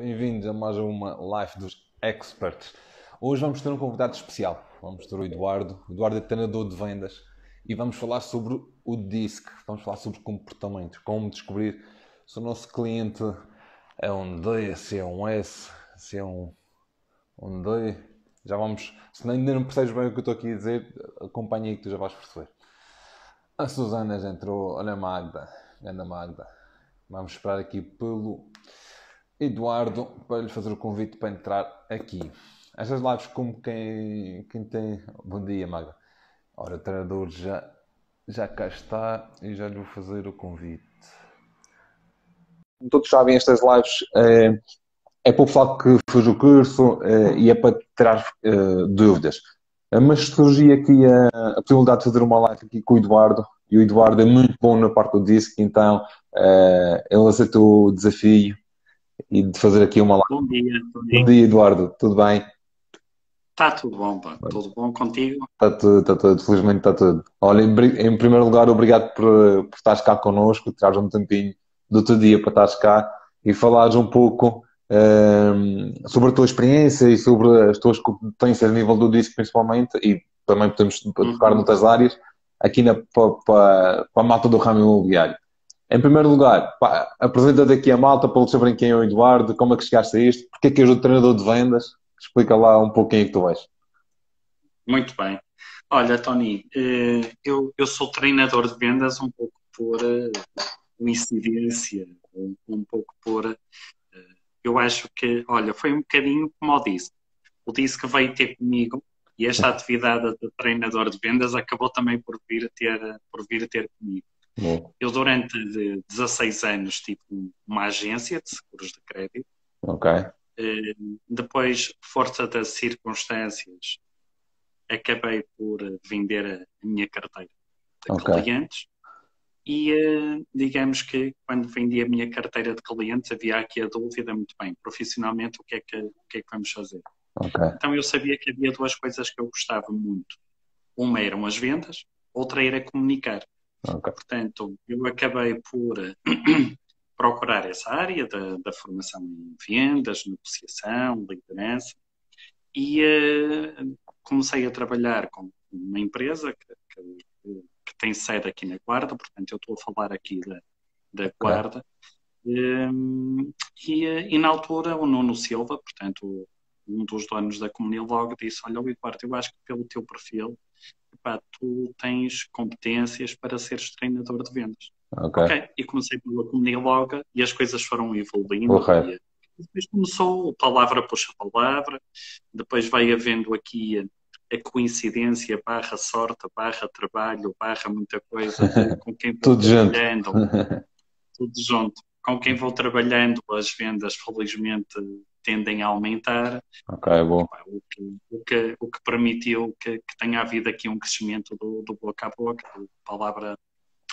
Bem-vindos a mais uma live dos Experts. Hoje vamos ter um convidado especial. Vamos ter o Eduardo. O Eduardo é treinador de vendas e vamos falar sobre o DISC. Vamos falar sobre comportamentos, como descobrir se o nosso cliente é um D, se é um S, se é um D. Já vamos. Se ainda não percebes bem o que eu estou aqui a dizer, acompanha aí que tu já vais perceber. A Susana já entrou. Olha a Magda. Anda Magda. Vamos esperar aqui pelo Eduardo para lhe fazer o convite para entrar aqui. Estas lives como quem tem... Bom dia, Maga. Ora, o treinador já cá está e já lhe vou fazer o convite. Como todos sabem, estas lives é para o pessoal que fez o curso e é para tirar dúvidas. Mas surgiu aqui a possibilidade de fazer uma live aqui com o Eduardo, e o Eduardo é muito bom na parte do disco, então ele aceitou o desafio e de fazer aqui uma live. Bom dia, Bom Tony. dia, Eduardo. Tudo bem? Está tudo bom, pá. Tudo bom contigo? Está tudo. Felizmente está tudo. Olha, em primeiro lugar, obrigado por estares cá connosco, tirares um tempinho do teu dia para estares cá e falares um pouco sobre a tua experiência e sobre as tuas competências a nível do disco, principalmente, e também podemos tocar Uhum. noutras áreas, aqui para a malta do ramo imobiliário. Em primeiro lugar, pá, apresenta-te aqui a malta para eles saberem quem é o Eduardo, como é que chegaste a isto, porque é que és o treinador de vendas. Explica lá um pouco quem é que tu és. Muito bem. Olha, Tony, eu sou treinador de vendas um pouco por coincidência, um pouco por. Eu acho que, olha, foi um bocadinho como eu disse. O disse que veio ter comigo e esta atividade de treinador de vendas acabou também por vir ter comigo. Bom, Eu, durante 16 anos, tive uma agência de seguros de crédito. ok, Eh, Depois, força das circunstâncias, acabei por vender a minha carteira de ok, clientes e digamos que quando vendi a minha carteira de clientes havia aqui a dúvida, muito bem, profissionalmente o que é que vamos fazer? ok, Então eu sabia que havia duas coisas que eu gostava muito. Uma eram as vendas, outra era comunicar. ok, Portanto, eu acabei por procurar essa área da formação em vendas, negociação, liderança e comecei a trabalhar com uma empresa que tem sede aqui na Guarda, portanto eu estou a falar aqui da ok. Guarda, e na altura o Nuno Silva, portanto um dos donos da Comunilog, disse: olha, Eduardo, eu acho que pelo teu perfil, epá, tu tens competências para seres treinador de vendas. Ok. Ok, e comecei pela Comunilog e as coisas foram evoluindo Correto. e depois começou palavra puxa palavra, depois vai havendo aqui a coincidência, barra sorte, barra trabalho, barra muita coisa, de com quem vou Tudo junto. trabalhando, tudo junto. Com quem vou trabalhando, as vendas felizmente tendem a aumentar, Ok, bom. epá, o que permitiu que tenha havido aqui um crescimento do boca a boca, de palavra,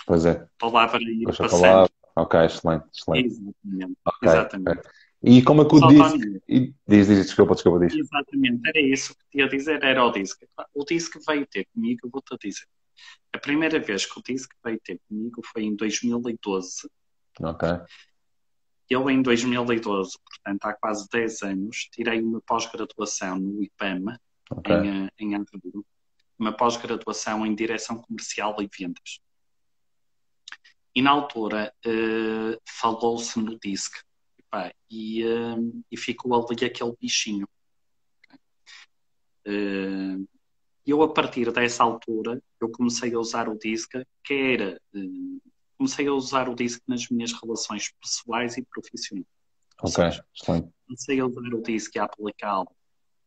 Pois é. palavra ir Puxa a passando. palavra. Ok, excelente, excelente. Exatamente, Ok, ok. exatamente. E como é que o Só, disc... Tony, Diz, desculpa, diz. exatamente, era isso que te ia dizer, era o disco. O disco veio ter comigo, eu vou-te dizer. A primeira vez que o disco veio ter comigo foi em 2012. Ok, Eu, em 2012, portanto, há quase 10 anos, tirei uma pós-graduação no IPAM, ok, em Aveiro, uma pós-graduação em Direção Comercial e Vendas. E na altura falou-se no DISC, epá, e ficou ali aquele bichinho. Uh, eu, a partir dessa altura, eu comecei a usar o DISC, comecei a usar o DISC nas minhas relações pessoais e profissionais. Ou ok, seja, excelente. comecei a usar o DISC e a aplicá-lo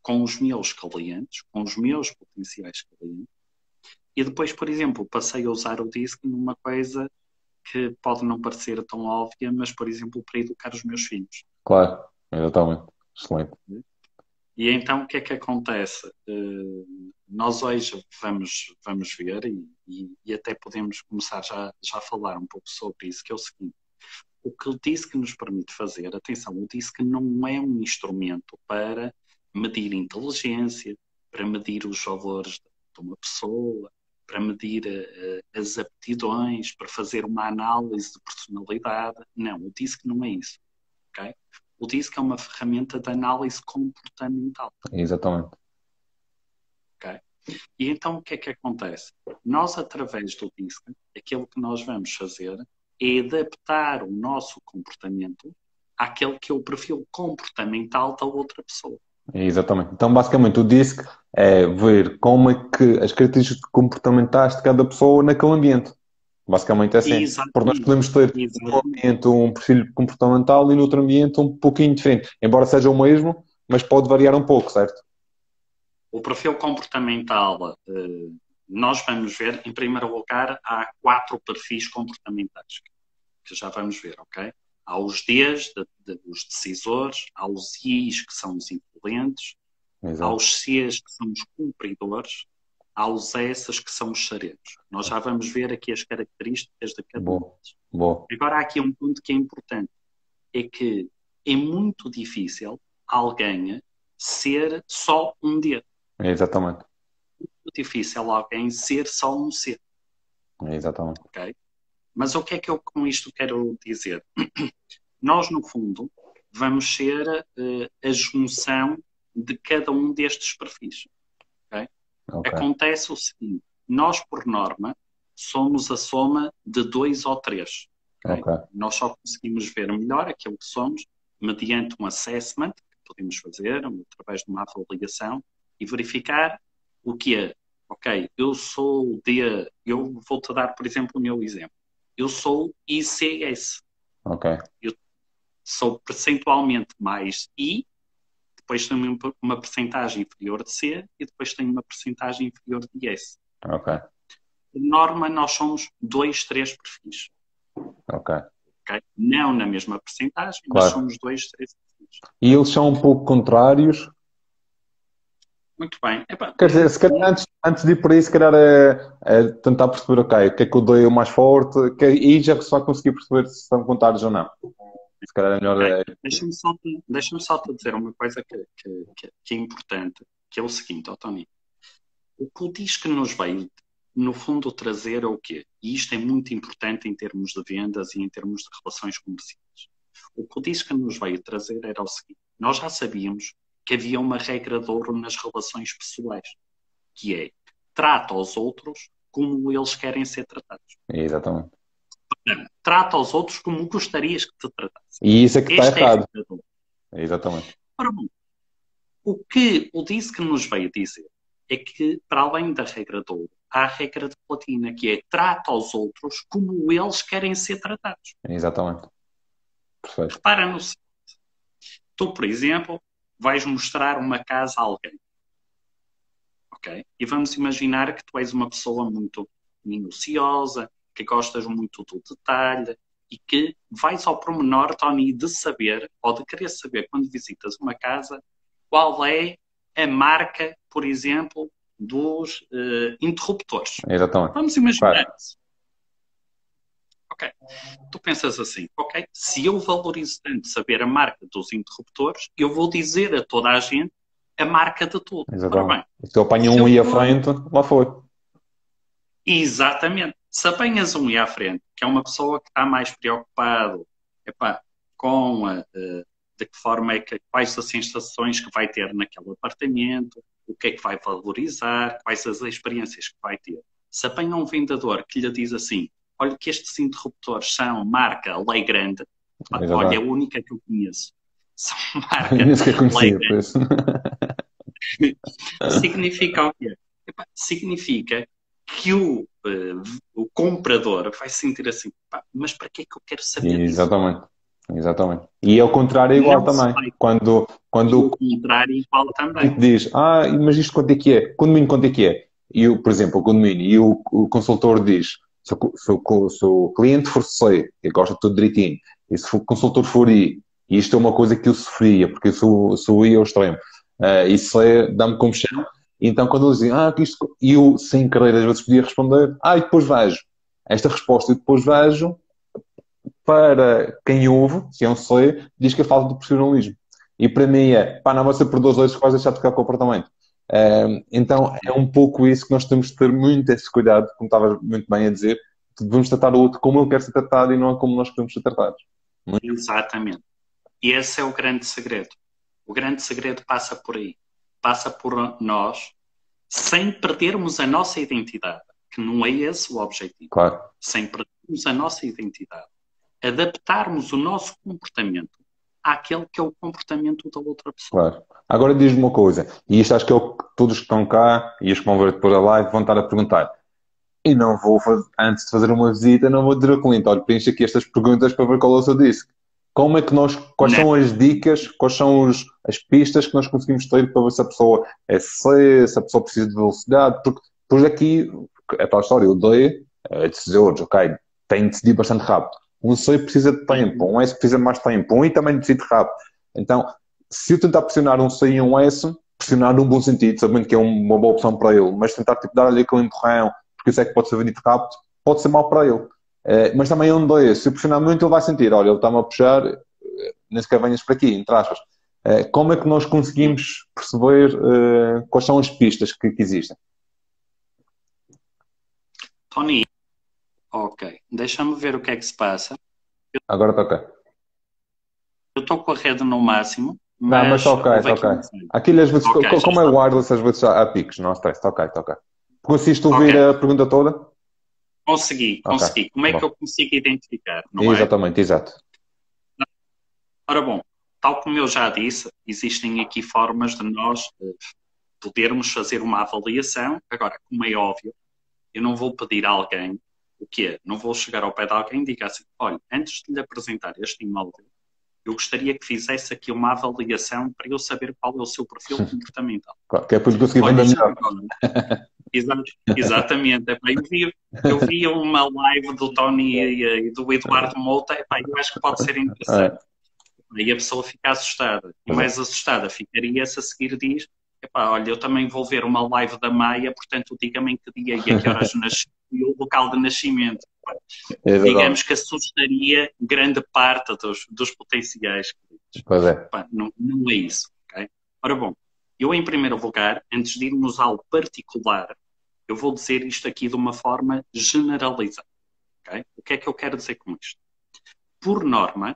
com os meus clientes, com os meus potenciais clientes, e depois, por exemplo, passei a usar o DISC numa coisa que pode não parecer tão óbvia, mas, por exemplo, para educar os meus filhos. Claro, exatamente. Excelente. E então o que é que acontece? Nós hoje vamos ver e até podemos começar já a falar um pouco sobre isso, que é o seguinte. O que o DISC nos permite fazer, atenção, o DISC não é um instrumento para medir inteligência, para medir os valores de uma pessoa, para medir as aptidões, para fazer uma análise de personalidade. Não, o DISC não é isso. Okay? o DISC é uma ferramenta de análise comportamental. Exatamente. Ok? E então o que é que acontece? Nós, através do DISC, aquilo que nós vamos fazer é adaptar o nosso comportamento àquele que é o perfil comportamental da outra pessoa. Exatamente. Então, basicamente, o DISC é ver como é que as características comportamentais de cada pessoa naquele ambiente. Basicamente é assim. Porque nós Exatamente. podemos ter num Exatamente. ambiente um perfil comportamental e no outro ambiente um pouquinho diferente. Embora seja o mesmo, mas pode variar um pouco, certo? O perfil comportamental, nós vamos ver, em primeiro lugar, há 4 perfis comportamentais, que já vamos ver, ok? Há os Ds, os decisores, há os Is, que são os influentes, há Exato. os Cs, que são os cumpridores, há os S, que são os xaretos. Nós já vamos ver aqui as características de cada um Boa. deles. Boa. Agora, há aqui um ponto que é importante, é que é muito difícil alguém ser só um D. Exatamente. Muito difícil alguém ser só um C. Exatamente. Ok? Mas o que é que eu com isto quero dizer? Nós, no fundo, vamos ser a junção de cada um destes perfis. Okay? Ok. Acontece o seguinte: nós, por norma, somos a soma de 2 ou 3. Okay? Ok. Nós só conseguimos ver melhor aquilo que somos mediante um assessment que podemos fazer através de uma avaliação e verificar o que é. Ok, eu vou-te dar, por exemplo, o meu exemplo. Eu sou ICS. Ok. Eu sou percentualmente mais I, depois tenho uma percentagem inferior de C e depois tenho uma percentagem inferior de S. Ok. Por norma, nós somos 2, 3 perfis. Ok. Okay? Não na mesma percentagem, mas Claro. somos 2, 3 perfis. E eles são um pouco contrários. Muito bem. Epá, Quer dizer, se calhar antes de ir por aí, se calhar é tentar perceber, ok, o que é que eu dei o mais forte, e já só conseguir perceber se estão contrários ou não. Se calhar é melhor. okay. Deixa-me só te dizer uma coisa que é importante, que é o seguinte, Tony. O que o DISC nos veio, no fundo, trazer é o quê? E isto é muito importante em termos de vendas e em termos de relações comerciais. O que o DISC nos veio trazer era o seguinte. Nós já sabíamos que havia uma regra de ouro nas relações pessoais, que é trata os outros como eles querem ser tratados. Exatamente. Trata os outros como gostarias que te tratassem. E isso é que está Esta é a errado. regra de ouro. Exatamente. Ora bom, o que o DISC nos veio dizer é que, para além da regra de ouro, há a regra de platina, que é trata os outros como eles querem ser tratados. Exatamente. Perfeito. Repara no seguinte. Tu, por exemplo, vais mostrar uma casa a alguém. Ok? E vamos imaginar que tu és uma pessoa muito minuciosa, que gostas muito do detalhe e que vais ao pormenor, Tony, de saber ou de querer saber quando visitas uma casa qual é a marca, por exemplo, dos interruptores. Exatamente. Vamos imaginar Claro. isso. Ok. Tu pensas assim, ok, se eu valorizo tanto saber a marca dos interruptores, eu vou dizer a toda a gente a marca de tudo. Ora Exatamente. bem, Se eu apanho se um eu e à for... frente, lá foi. Exatamente. Se apanhas um e à frente, que é uma pessoa que está mais preocupado epá, com de que forma é que, quais as sensações que vai ter naquele apartamento, o que é que vai valorizar, quais as experiências que vai ter. Se apanha um vendedor que lhe diz assim, olha que estes interruptores são marca Lei Grande, olha, é a Exatamente. única que eu conheço, são Nem marca sequer Lei conhecia, por Grande, isso. significa o quê? Epá, significa que o comprador vai sentir assim, mas para que é que eu quero saber disso? Exatamente. Exatamente. E ao contrário é igual Não se também. vai. E Quando o contrário igual o também. cliente diz, mas isto quanto é que é? Condomínio quanto é que é? E, por exemplo, o condomínio, e o consultor diz, se o cliente for C, que gosta de tudo direitinho, e se o consultor for I, e isto é uma coisa que eu sofria, porque eu sou I ao extremo, e C dá-me como chão, e então quando eles dizem, que isto, e eu, sem querer, às vezes podia responder, e depois vejo. Esta resposta, e depois vejo, para quem ouve, se é um C, diz que é falta de profissionalismo. E para mim não vai ser por 2 horas que vais deixar de ficar com o apartamento. Então é um pouco isso que nós temos de ter muito esse cuidado, como estavas muito bem a dizer, devemos tratar o outro como ele quer ser tratado e não como nós queremos ser tratados. Muito. Exatamente. E esse é o grande segredo. O grande segredo passa por aí. Passa por nós, sem perdermos a nossa identidade, que não é esse o objetivo. Claro. Sem perdermos a nossa identidade. Adaptarmos o nosso comportamento àquele que é o comportamento da outra pessoa. Claro. Agora diz-me uma coisa, e isto acho que é o que todos que estão cá e os que vão ver depois a live vão estar a perguntar. E não vou fazer, antes de fazer uma visita, não vou dizer ao cliente, olha, preenche aqui estas perguntas para ver qual é o seu disco. Como é que nós, quais Não. são as dicas, quais são as pistas que nós conseguimos ter para ver se a pessoa é C, se a pessoa precisa de velocidade, porque depois aqui, é tal história, o D, decisores, ok, tem de decidir bastante rápido. Um C precisa de tempo, um S precisa de mais tempo, um I também decide rápido. Então, se eu tentar pressionar um C e um S, pressionar num bom sentido, sabendo que é uma boa opção para ele, mas tentar tipo, dar-lhe aquele empurrão, porque isso é que pode ser vendido rápido, pode ser mau para ele. Mas também é um dois. Se eu pressionar muito, ele vai sentir, olha, ele está-me a puxar, nem sequer venhas para aqui, entre aspas. Como é que nós conseguimos perceber quais são as pistas que existem? Tony, ok, deixa-me ver o que é que se passa. Agora está ok. Eu estou com a rede no máximo, Não, mas está ok, está ok. Aquilo às vezes, Ok, como é wireless, às vezes há picos, não stress, está ok, está ok. Conseguiste ouvir a pergunta toda? Consegui. Ok, Como é bom. que eu consigo identificar, não é? Exatamente, exato. Ora bom, tal como eu já disse, existem aqui formas de nós podermos fazer uma avaliação. Agora, como é óbvio, eu não vou pedir a alguém o quê? Não vou chegar ao pé de alguém e dizer assim, olha, antes de lhe apresentar este imóvel, eu gostaria que fizesse aqui uma avaliação para eu saber qual é o seu perfil comportamental. Claro, que é para lhe conseguir Olha, vender já melhor. agora, exatamente. Epá, eu vi uma live do Tony e do Eduardo Mouta, epá, eu acho que pode ser interessante. E a pessoa fica assustada. E mais assustada ficaria se a seguir diz, epá, olha, eu também vou ver uma live da Maia, portanto diga-me em que dia e a que horas nasci e o local de nascimento. Digamos que assustaria grande parte dos potenciais clientes. Pois é. Epá, não é isso. Okay? Ora bom, eu em primeiro lugar, antes de irmos ao particular, eu vou dizer isto aqui de uma forma generalizada. Okay? O que é que eu quero dizer com isto? Por norma,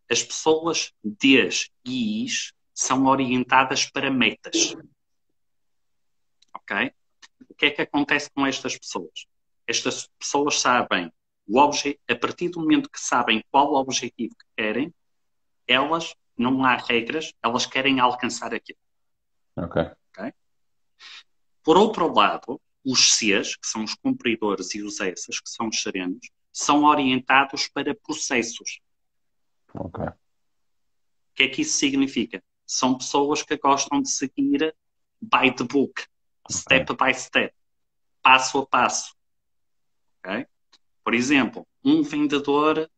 as pessoas Ds e Is são orientadas para metas. Ok? O que é que acontece com estas pessoas? Estas pessoas sabem, a partir do momento que sabem qual o objetivo que querem, elas, não há regras, elas querem alcançar aquilo. Ok. Por outro lado, os Cs, que são os cumpridores, e os Ss, que são os serenos, são orientados para processos. Ok. O que é que isso significa? São pessoas que gostam de seguir by the book, step by step, passo a passo. Okay? Por exemplo, um vendedor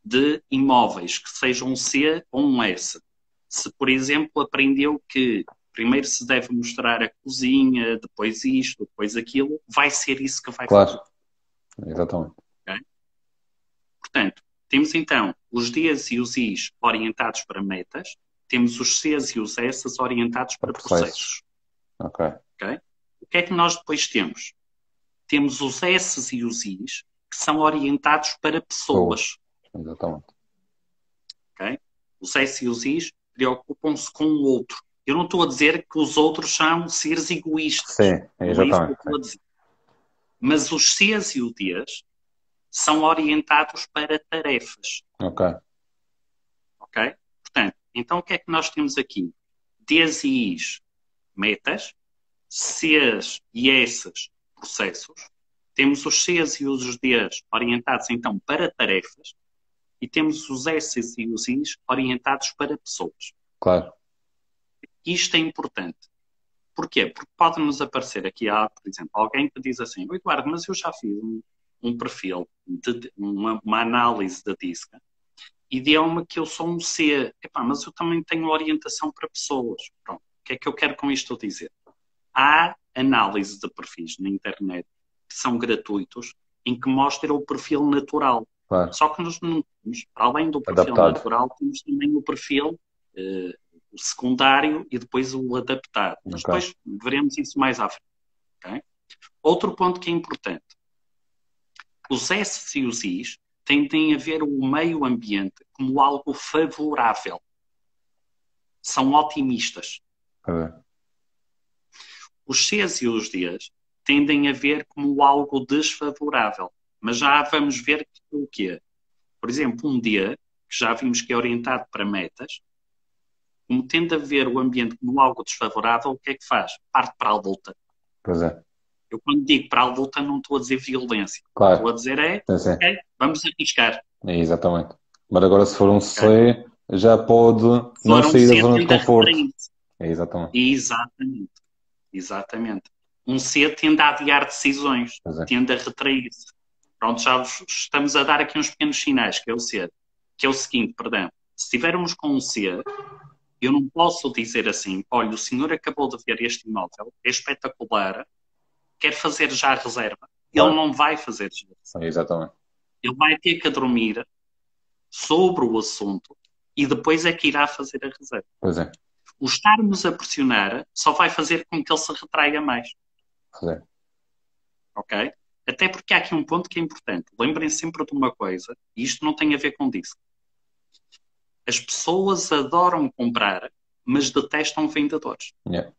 de imóveis, que seja um C ou um S, se, por exemplo, aprendeu que primeiro se deve mostrar a cozinha, depois isto, depois aquilo, vai ser isso que vai fazer. Claro. Exatamente. Okay? Portanto, temos então os Ds e os Is orientados para metas, temos os Cs e os Ss orientados para processos. Ok. Okay? O que é que nós depois temos? Temos os Ss e os Is que são orientados para pessoas. Exatamente. Okay? Os S e os Is preocupam-se com o outro. Eu não estou a dizer que os outros são seres egoístas. Sim, exatamente. Não é isso que eu estou a dizer. Mas os Cs e os Ds são orientados para tarefas. Ok. Ok? Portanto, então o que é que nós temos aqui? Ds e Is, metas. Cs e Ss, processos. Temos os Cs e os Ds orientados, então, para tarefas. E temos os Ss e os Is orientados para pessoas. Claro. Isto é importante. Porquê? Porque pode-nos aparecer aqui, por exemplo, alguém que diz assim, Eduardo, mas eu já fiz um perfil, uma análise da DISC, e deu-me que eu sou um C. Epá, mas eu também tenho orientação para pessoas. Pronto. O que é que eu quero com isto dizer? Há análise de perfis na internet que são gratuitos, em que mostram o perfil natural. Claro. Só que nós não temos, para além do perfil natural, temos também o perfil o secundário e depois o adaptado. Mas depois veremos isso mais à frente. Okay? Outro ponto que é importante. Os S e os Is tendem a ver o meio ambiente como algo favorável. São otimistas. Os Cs e os Ds tendem a ver como algo desfavorável. Mas já vamos ver o quê? Por exemplo, um D, que já vimos que é orientado para metas, como tende a ver o ambiente como algo desfavorável, o que é que faz? Parte para a luta. Pois é. Eu quando digo para a luta não estou a dizer violência. Claro. Estou a dizer Sim. ok, vamos arriscar. É, exatamente. Mas agora se for um C, já pode não sair da zona de conforto. É, exatamente. Exatamente. Um C tende a adiar decisões, tende a retrair-se. Pronto, já estamos a dar aqui uns pequenos sinais, que é o C. Que é o seguinte, perdão. Se estivermos com um C, eu não posso dizer assim, olha, o senhor acabou de ver este imóvel, é espetacular, quer fazer já a reserva. Ele não vai fazer já a reserva. Exatamente. Ele vai ter que dormir sobre o assunto e depois é que irá fazer a reserva. Pois é. O estarmos a pressionar só vai fazer com que ele se retraia mais. Pois é. Ok? Até porque há aqui um ponto que é importante. Lembrem sempre de uma coisa, e isto não tem a ver com disco. As pessoas adoram comprar, mas detestam vendedores. Yeah.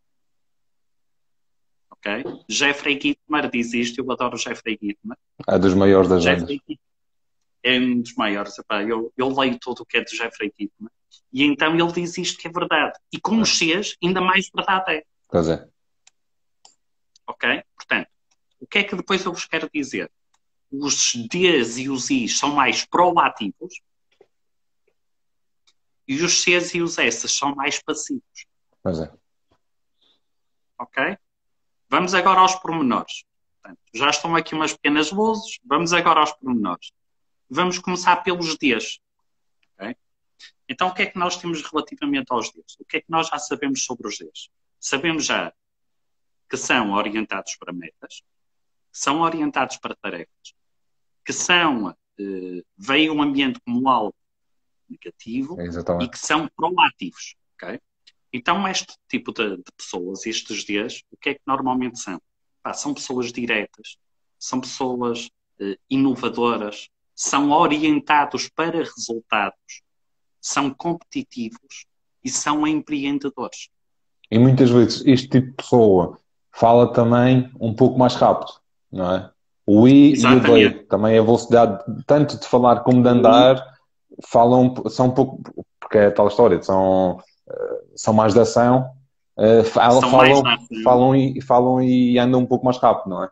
Ok? Jeffrey Gitomer diz isto, eu adoro Jeffrey Gitomer. É dos maiores das vendas. É um dos maiores. Eu leio tudo o que é de Jeffrey Gitomer. E então ele diz isto que é verdade. E com os Cs, ainda mais verdade é. Pois é. Ok? Portanto, o que é que depois eu vos quero dizer? Os Ds e os Is são mais proativos e os Cs e os S são mais passivos. Pois é. Ok? Vamos agora aos pormenores. Portanto, já estão aqui umas pequenas luzes. Vamos agora aos pormenores. Vamos começar pelos Ds. Okay? Então, o que é que nós temos relativamente aos Ds? O que é que nós já sabemos sobre os Ds? Sabemos já que são orientados para metas, que são orientados para tarefas, que são, veem um ambiente como algo negativo e que são proativos. Okay? Então, este tipo de pessoas, estes Ds, o que é que normalmente são? São pessoas diretas, são pessoas inovadoras, são orientados para resultados, são competitivos e são empreendedores. E muitas vezes este tipo de pessoa fala também um pouco mais rápido, não é? O I Exatamente. E o D, também a velocidade tanto de falar como de andar, são um pouco, porque é tal história, são mais de ação, falam e andam um pouco mais rápido, não é?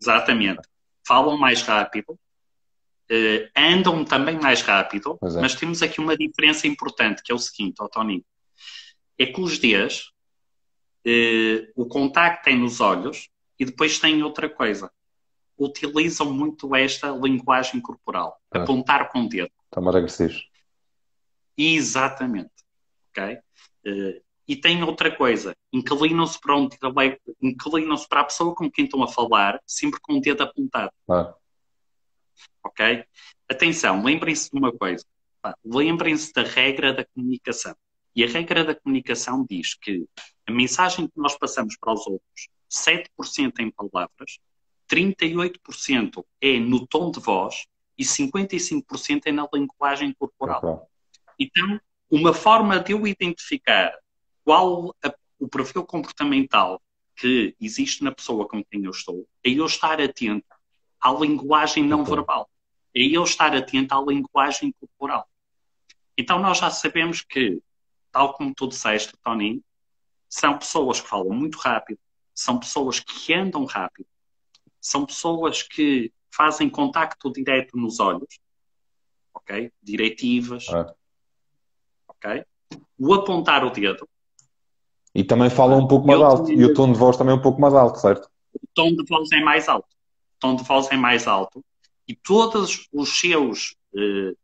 Exatamente. Falam mais rápido, andam também mais rápido, mas temos aqui uma diferença importante, que é o seguinte, Toninho, é que os Ds, o contacto tem nos olhos e depois tem outra coisa. Utilizam muito esta linguagem corporal. Apontar com o dedo. Estão mais agressivos. Exatamente. Ok? E tem outra coisa. Inclinam-se para inclinam-se para a pessoa com quem estão a falar, sempre com o dedo apontado. Ok? Atenção, lembrem-se de uma coisa. Lembrem-se da regra da comunicação. E a regra da comunicação diz que a mensagem que nós passamos para os outros, 7% em palavras, 38% é no tom de voz e 55% é na linguagem corporal. Então, uma forma de eu identificar qual o perfil comportamental que existe na pessoa com quem eu estou é eu estar atento à linguagem não verbal. É eu estar atento à linguagem corporal. Então, nós já sabemos que, tal como tu disseste, Toninho, são pessoas que falam muito rápido, são pessoas que andam rápido, são pessoas que fazem contacto direto nos olhos, ok? Diretivas, ok? O apontar o dedo. E também falam um pouco mais alto. E o tom de voz também é um pouco mais alto, certo? O tom de voz é mais alto. O tom de voz é mais alto. E todos os seus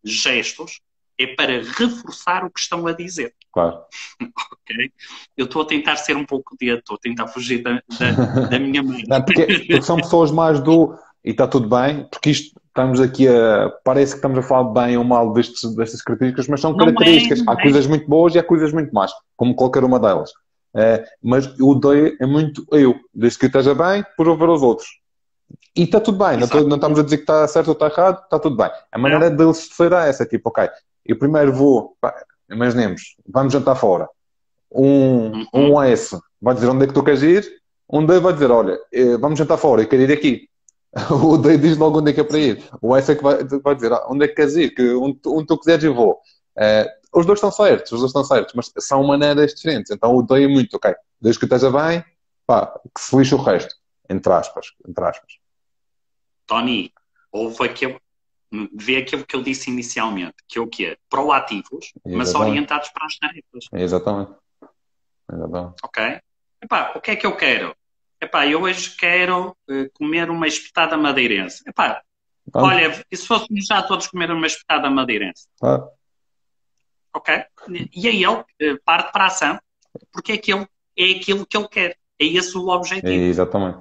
gestos é para reforçar o que estão a dizer. Claro. Ok? Eu estou a tentar ser um pouco dedo, estou a tentar fugir da minha mãe. Não, porque são pessoas mais do... E está tudo bem, porque isto estamos aqui a... Parece que estamos a falar bem ou mal destas características, mas são características. Há coisas muito boas e há coisas muito más, como qualquer uma delas. Mas o D é muito eu. Desde que esteja bem, por ouvir os outros. E está tudo bem. Não estamos a dizer que está certo ou está errado, está tudo bem. A maneira deles ser é essa. Tipo, ok, Eu primeiro vou, pá, imaginemos, vamos jantar fora. Um Uhum. S vai dizer onde é que tu queres ir, um D vai dizer, olha, vamos jantar fora, eu quero ir aqui. O D diz logo onde é que é para Sim. ir. O S é que vai dizer, onde é que queres ir, que onde tu quiseres eu vou. Os dois estão certos, os dois estão certos, mas são maneiras diferentes. Então o D é muito, ok, desde que esteja bem, pá, que se lixe o resto. Entre aspas, entre aspas. Tony, houve aquilo, vê aquilo que eu disse inicialmente, que é o quê? Proativos, mas Exatamente, orientados para as tarefas. exatamente, exatamente. Ok? Epá, o que é que eu quero? Epá, eu hoje quero comer uma espetada madeirense. Epá, Pronto, olha, e se fôssemos já todos comer uma espetada madeirense? tá. Ok? E aí ele parte para a ação, porque é aquilo que ele quer. É esse o objetivo. Exatamente.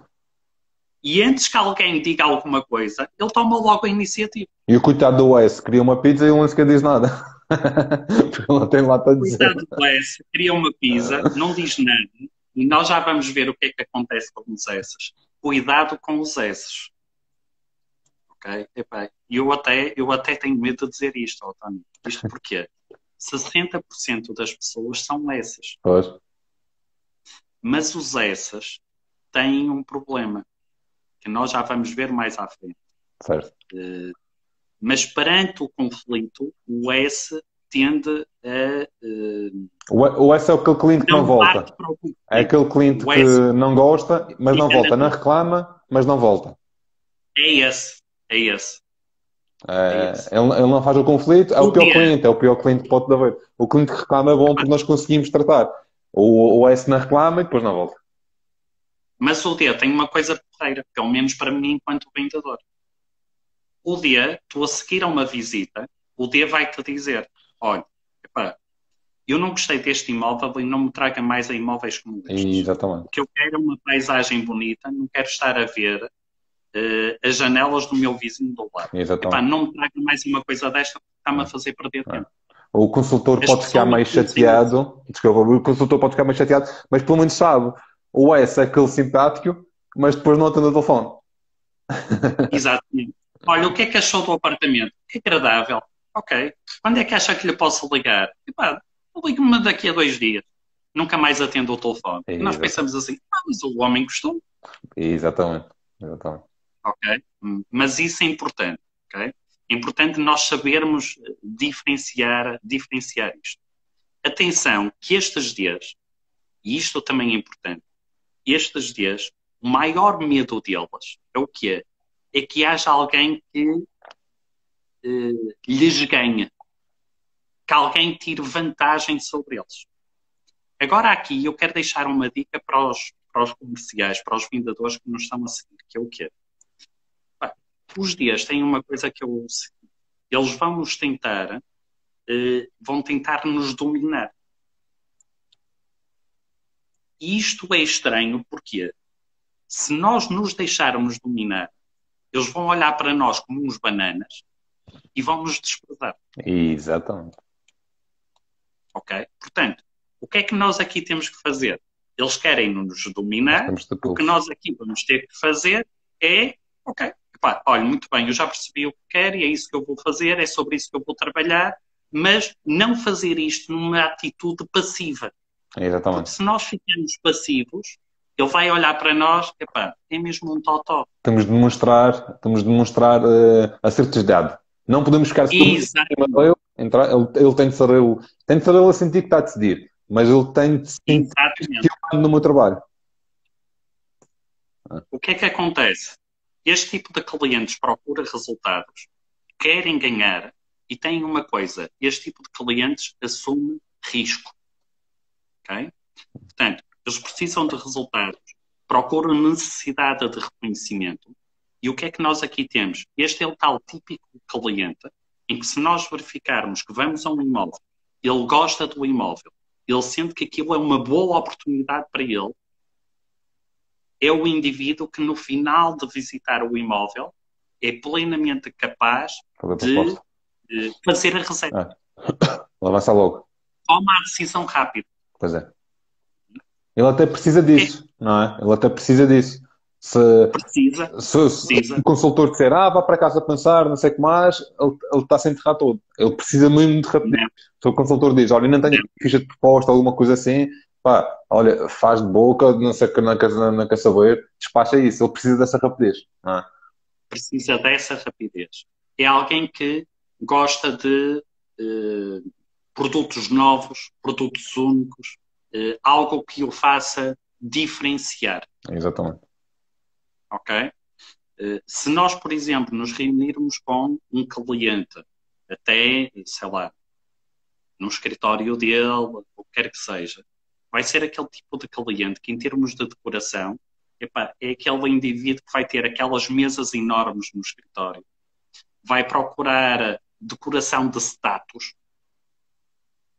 E antes que alguém diga alguma coisa, ele toma logo a iniciativa. E o coitado do Wes queria uma pizza e ele nem sequer diz nada. Porque ele não tem lá para dizer. Coitado do S, cria uma pizza, não diz nada, e nós já vamos ver o que é que acontece com os S's. Cuidado com os S's. Ok? Epá, eu até tenho medo de dizer isto, António. Isto porquê? 60% das pessoas são S's. Pois, Mas os S's têm um problema, que nós já vamos ver mais à frente. certo. Mas perante o conflito, o S tende a O Wes é aquele cliente que não não parte volta. para o É conflito. aquele cliente O que S não gosta, mas não fica na volta. Não dúvida. reclama, mas não volta. É esse, é esse, é esse. Ele não faz o conflito, O dia, é o pior cliente que pode haver. O cliente que reclama é bom porque nós conseguimos tratar. O Wes não reclama e depois não volta. mas o dia tem uma coisa porreira, pelo menos para mim enquanto vendedor. O dia, tu a seguir a uma visita, o dia vai-te dizer, olha, epá, eu não gostei deste imóvel e não me traga mais a imóveis como estes. O Exatamente. que eu quero é uma paisagem bonita, não quero estar a ver as janelas do meu vizinho do lado. Epá, Exatamente. não me traga mais uma coisa desta porque está-me a É, fazer perder é. tempo. O consultor As pode ficar pessoas mais dizem isso. chateado. Desculpa, o consultor pode ficar mais chateado, mas pelo menos sabe. O S é aquele simpático, mas depois não atende o telefone. Exatamente. Olha, o que é que achou do apartamento? Que agradável. Ok. Quando é que acha que lhe posso ligar? Epá, ligue-me daqui a 2 dias. Nunca mais atendo o telefone. E nós Exato. pensamos assim, mas o homem gostou. Exatamente. Exatamente. Ok. Mas isso é importante. Ok? É importante nós sabermos diferenciar isto. Atenção, que estes dias, e isto também é importante, estes dias, o maior medo deles é o quê? É que haja alguém que lhes ganhe, que alguém tire vantagem sobre eles. Agora aqui eu quero deixar uma dica para os comerciais, para os vendedores que nos estão a seguir, que é o quê? Bem, os dias têm uma coisa que eu sei. Eles vão tentar nos dominar. E isto é estranho porque se nós nos deixarmos dominar, eles vão olhar para nós como uns bananas e vão nos desprezar. Exatamente. Ok? Portanto, o que é que nós aqui temos que fazer? Eles querem nos Nós dominar, temos de o que todos. nós aqui vamos ter que fazer é, ok, epá, olha, muito bem, eu já percebi o que quero e é isso que eu vou fazer, é sobre isso que eu vou trabalhar, mas não fazer isto numa atitude passiva. Porque Exatamente. se nós ficarmos passivos, ele vai olhar para nós, epá, é mesmo um totó. Temos de demonstrar assertividade. Não podemos ficar submetidos em cima Exatamente, dele. Ele tem de ser ele a sentir que está a decidir. Mas ele tem de sentir que exatamente. eu ando no meu trabalho. O que é que acontece? Este tipo de clientes procura resultados, querem ganhar e têm uma coisa: este tipo de clientes assume risco. Ok? Portanto, eles precisam de resultados, procuram necessidade de reconhecimento. E o que é que nós aqui temos? Este é o tal típico cliente em que, se nós verificarmos que vamos a um imóvel, ele gosta do imóvel, ele sente que aquilo é uma boa oportunidade para ele, é o indivíduo que, no final de visitar o imóvel, é plenamente capaz Fazer a de proposta. fazer a reserva. Ele avança logo. Toma a decisão rápida. Pois é. Ele até precisa O que é disso, não é? Ele até precisa disso. Se, Precisa, se precisa. o consultor disser, vá para casa pensar, não sei o que mais, ele está sem enterrar todo. Ele precisa mesmo de rapidez. Não, Se o consultor diz, olha, não tenho não. aqui ficha de proposta, alguma coisa assim, pá, olha, faz de boca, não sei o que, não quer saber, despacha isso. Ele precisa dessa rapidez. Não é? Precisa dessa rapidez. É alguém que gosta de eh, produtos novos, produtos únicos, algo que o faça diferenciar, Exatamente. ok? Se nós, por exemplo, nos reunirmos com um cliente, até, sei lá, no escritório dele, o que quer que seja, vai ser aquele tipo de cliente que, em termos de decoração, epá, é aquele indivíduo que vai ter aquelas mesas enormes no escritório, vai procurar decoração de status,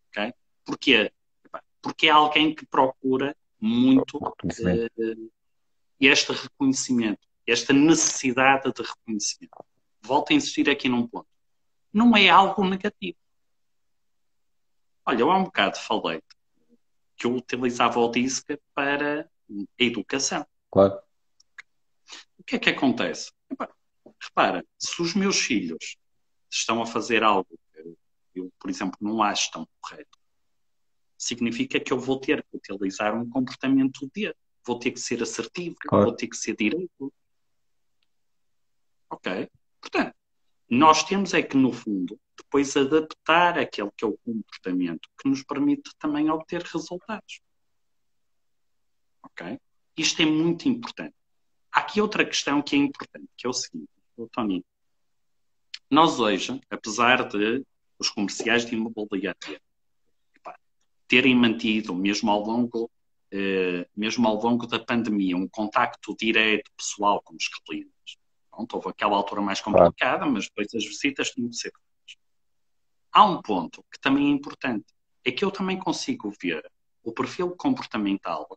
ok? Porquê? Epá, porque é alguém que procura muito Conhecimento. este reconhecimento, esta necessidade de reconhecimento. Volto a insistir aqui num ponto. Não é algo negativo. Olha, eu há um bocado falei que eu utilizava o DISC para a educação. Claro. O que é que acontece? Epá, repara, se os meus filhos estão a fazer algo que eu, por exemplo, não acho tão correto, significa que eu vou ter que utilizar um comportamento de, vou ter que ser assertivo, Claro. vou ter que ser direito. Ok? Portanto, nós temos é que, no fundo, depois adaptar aquele que é o comportamento que nos permite também obter resultados. Ok? Isto é muito importante. Há aqui outra questão que é importante, que é o seguinte, Tony. Nós hoje, apesar de os comerciais de imobiliária terem mantido, mesmo ao longo da pandemia, um contacto direto, pessoal com os clientes. Pronto, houve aquela altura mais Claro. complicada, mas depois as visitas tinham que ser feitas. Há um ponto que também é importante, é que eu também consigo ver o perfil comportamental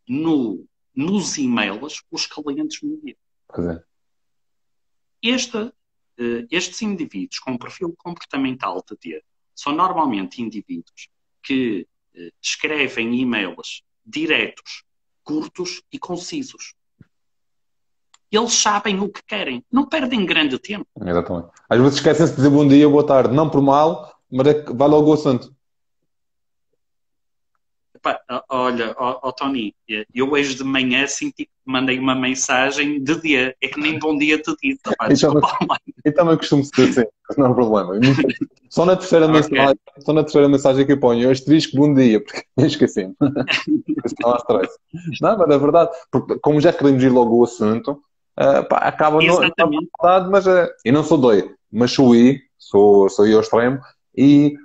nos e-mails que os clientes me enviam. Pois é. Estes indivíduos com perfil comportamental de D são normalmente indivíduos que escrevem e-mails diretos, curtos e concisos. Eles sabem o que querem, não perdem grande tempo. Exatamente. Às vezes esquecem-se de dizer bom dia, boa tarde, não por mal, mas é que vai logo o assunto. Epá, olha, Tony, eu hoje de manhã senti que mandei uma mensagem de dia. É que nem bom dia te disse. Epá, desculpa lá. Eu também costumo ser assim, não há problema. Só na terceira mensagem, só na terceira mensagem que eu ponho, hoje te diz que bom dia, porque eu esqueci-me. Não há stress. Não, mas é verdade, porque como já queremos ir logo ao assunto, acaba não verdade, mas eu não sou doido, mas sou eu ao extremo, e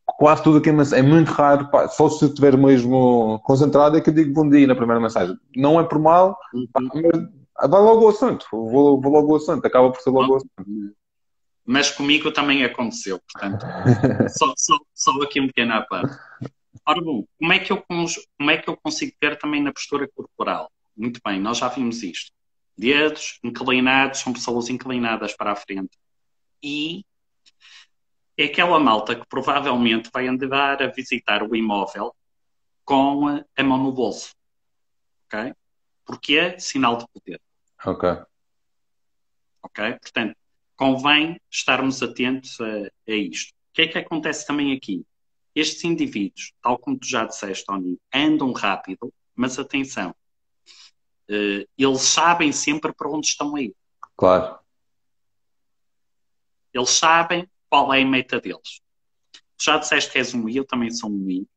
quase tudo aqui é muito raro, só se eu estiver mesmo concentrado é que eu digo bom dia na primeira mensagem. Não é por mal, mas vai logo ao assunto, vou logo ao assunto, acaba por ser logo ao assunto. Mas comigo também aconteceu, portanto, só aqui um pequeno à parte. Ora bom, como é que eu consigo ver também na postura corporal? Muito bem, nós já vimos isto. Dedos inclinados, são pessoas inclinadas para a frente. E é aquela malta que provavelmente vai andar a visitar o imóvel com a mão no bolso. Ok? Porque é sinal de poder. Ok. Ok? Portanto, convém estarmos atentos a isto. O que é que acontece também aqui? Estes indivíduos, tal como tu já disseste, Tony, andam rápido, mas atenção, eles sabem sempre para onde estão a ir. Claro. Eles sabem qual é a meta deles. Tu já disseste que és um I, eu também sou um I.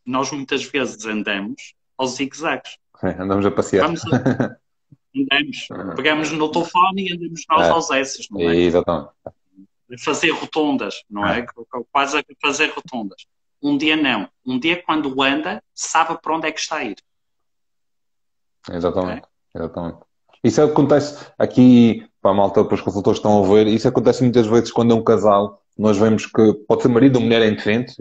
Nós muitas vezes andamos aos zigue-zagues. Andamos a passear. Andamos. Pegamos no telefone e andamos nós aos S, não é? Exatamente. Fazer rotondas, não é? Quase a fazer rotondas. Um dia não. Um dia, quando anda, sabe para onde é que está a ir. Exatamente. Okay? Exatamente. Isso acontece aqui, para a malta, para os consultores que estão a ver, isso acontece muitas vezes quando é um casal. Nós vemos que pode ser marido ou mulher é indiferente.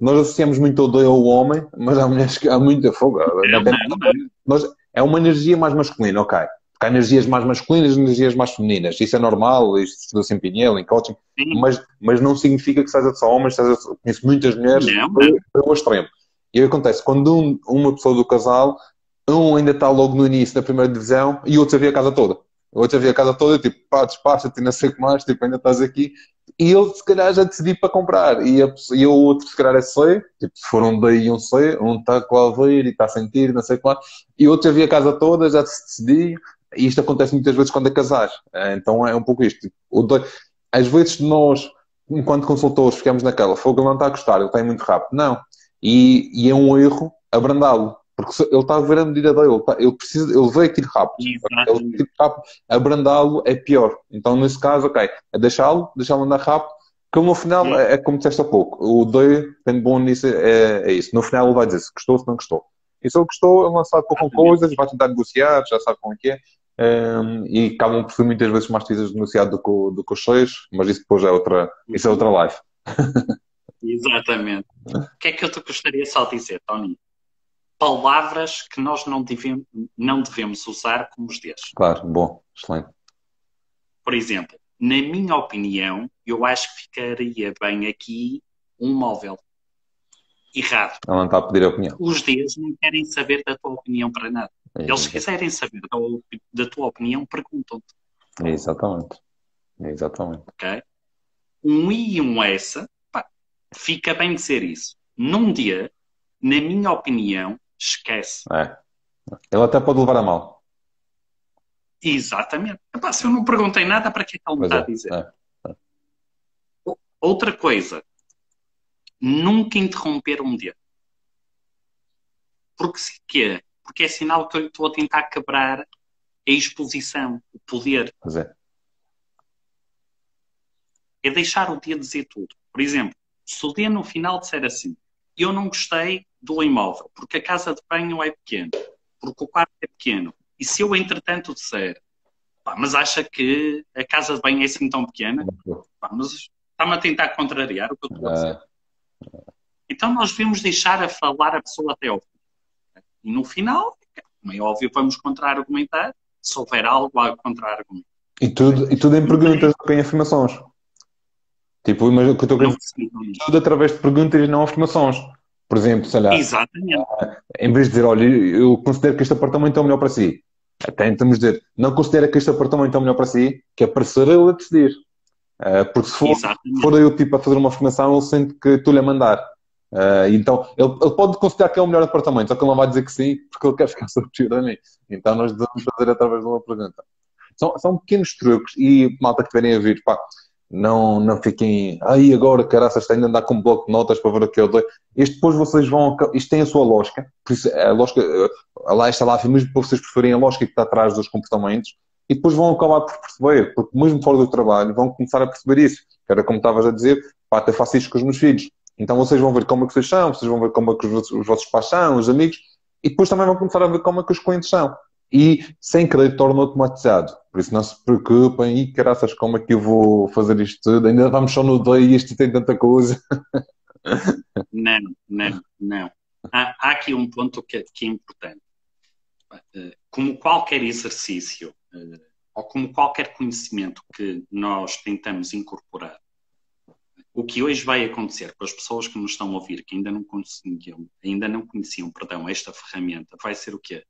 Nós associamos muito ao homem, mas há mulheres que há muita foga. É uma energia mais masculina, ok. Porque há energias mais masculinas e energias mais femininas. Isso é normal, isto estuda-se em Pinhel, em coaching, mas não significa que seja só homens, conheço muitas mulheres ao extremo. E acontece, quando uma pessoa do casal Um ainda está logo no início da primeira divisão e o outro já vê a casa toda. O outro já vê a casa toda, tipo, pá, despacha-te, não sei o que mais, tipo, ainda estás aqui. E ele, se calhar, já decidiu para comprar. E o outro, se calhar, é C, tipo, se for um D e um C, um está com a ver e está a sentir, não sei o que mais. E o outro já vê a casa toda, já se decidiu. E isto acontece muitas vezes quando é casar. Então é um pouco isto. Tipo, às vezes nós, enquanto consultores, ficamos naquela, fogo, ele não está a gostar, ele está aí muito rápido. Não. E é um erro abrandá-lo. Porque ele está a ver a medida dele, ele precisa, ele veio aquilo rápido. Ele Exatamente. aquilo rápido, abrandá-lo é pior. Então, nesse caso, ok, é deixá-lo andar rápido, que no final Hum, é como disseste há pouco. O D, sendo bom nisso, é isso. No final ele vai dizer se gostou, se não gostou. E se ele gostou, ele não sabe com exatamente. coisas, vai tentar negociar, já sabe como é que é. E acabam por ser muitas vezes mais difíceis de negociar do que os seis, mas isso depois isso é Uhum. outra live. Exatamente. O que é que eu te gostaria só de dizer, Tony? Palavras que nós não devemos usar como os dias. Claro, bom, excelente. Por exemplo, na minha opinião, eu acho que ficaria bem aqui um móvel errado. Ela não está a pedir a opinião. Os dias não querem saber da tua opinião para nada. Eles Exa- quiserem saber da tua opinião, perguntam-te, Exatamente. Exatamente. ok? Um I e um S, pá, fica bem dizer isso. Num dia, na minha opinião, esquece. É. Ele até pode levar a mal. Exatamente. Epá, se eu não perguntei nada, para que é que ele me Pois está a é. dizer? É. Outra coisa, nunca interromper um dia. Porque se quê? Porque é sinal que eu estou a tentar quebrar a exposição, o poder. Pois é. É deixar o dia dizer tudo. Por exemplo, se o dia no final disser assim, eu não gostei do imóvel, porque a casa de banho é pequena, porque o quarto é pequeno, e se eu, entretanto, disser, pá, mas acha que a casa de banho é assim tão pequena? Pá, mas está-me a tentar contrariar o que eu estou a dizer. É. Então nós devemos deixar a falar a pessoa até ao fim. E no final, como é óbvio, vamos contra-argumentar, se houver algo a contra-argumentar. E tudo em perguntas, não em afirmações. Tipo, imagina que eu estou a Não dizer percebi também. tudo através de perguntas e não afirmações. Por exemplo, sei lá, Exatamente. em vez de dizer, olha, eu considero que este apartamento é o melhor para si. Até tentamos dizer, não considera que este apartamento é o melhor para si, que é para ser ele a decidir. Porque se for Exatamente. eu tipo, a fazer uma afirmação, ele sente que estou-lhe a mandar. Então, ele pode considerar que é o melhor apartamento, só que ele não vai dizer que sim, porque ele quer ficar surpreendido a mim. Então, nós devemos fazer através de uma pergunta. São pequenos truques e malta que estiverem a vir, pá, não fiquem, aí agora, caraças, tenho de andar com um bloco de notas para ver o que eu dou. Isto depois vocês vão, isto tem a sua lógica, por isso a lógica, lá está lá, mesmo para vocês preferirem a lógica que está atrás dos comportamentos, e depois vão acabar por perceber, porque mesmo fora do trabalho vão começar a perceber isso. Que era como estavas a dizer, pá, até faço isto com os meus filhos. Então vocês vão ver como é que vocês são, vocês vão ver como é que os vossos pais são, os amigos, e depois também vão começar a ver como é que os clientes são. E sem querer torna automatizado. Por isso não se preocupem, e caraças, como é que eu vou fazer isto tudo? Ainda vamos só no day e isto tem tanta coisa. Não, não, não. Há aqui um ponto que é importante. Como qualquer exercício, ou como qualquer conhecimento que nós tentamos incorporar, o que hoje vai acontecer com as pessoas que nos estão a ouvir, que ainda não conheciam, perdão, esta ferramenta, vai ser o quê?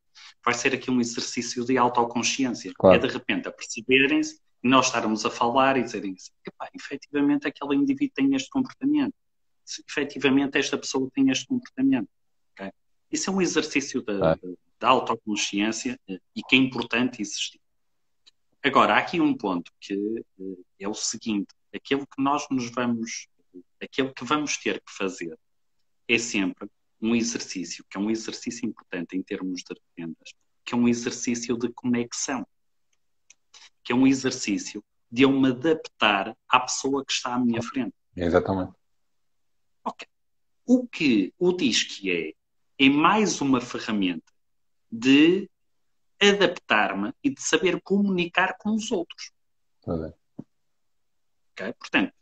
Vai ser aqui um exercício de autoconsciência. É de Claro. repente a perceberem-se e nós estarmos a falar e dizerem assim, efetivamente aquele indivíduo tem este comportamento. Efetivamente esta pessoa tem este comportamento. Okay? Isso é um exercício É, da autoconsciência e que é importante existir. Agora, há aqui um ponto que é o seguinte: aquilo que vamos ter que fazer é sempre um exercício, que é um exercício importante em termos de vendas, que é um exercício de conexão, que é um exercício de eu me adaptar à pessoa que está à minha frente. exatamente. Ok. O que o Disque é mais uma ferramenta de adaptar-me e de saber comunicar com os outros. Pois é. Okay? Portanto,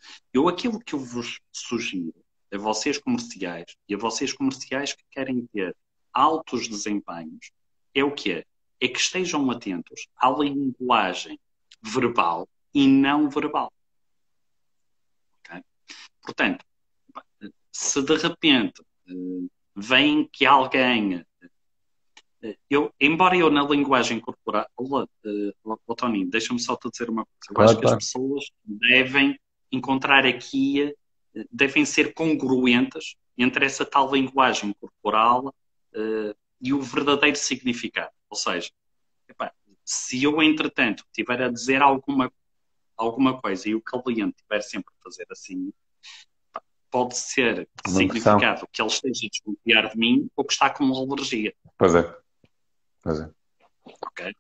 aquilo que eu vos sugiro a vocês comerciais e a vocês comerciais que querem ter altos desempenhos é o que é? É que estejam atentos à linguagem verbal e não verbal. Okay? Portanto, se de repente veem que alguém embora eu na linguagem corporal, Tony, deixa-me só te dizer uma coisa. Eu Claro, acho que as claro. pessoas devem encontrar aqui, devem ser congruentes entre essa tal linguagem corporal e o verdadeiro significado. Ou seja, epá, se eu, entretanto, estiver a dizer alguma coisa e o cliente estiver sempre a fazer assim, pode ser Uma impressão. significado que ele esteja a desconfiar de mim ou que está com uma alergia. Pois é. Pois é. Ok?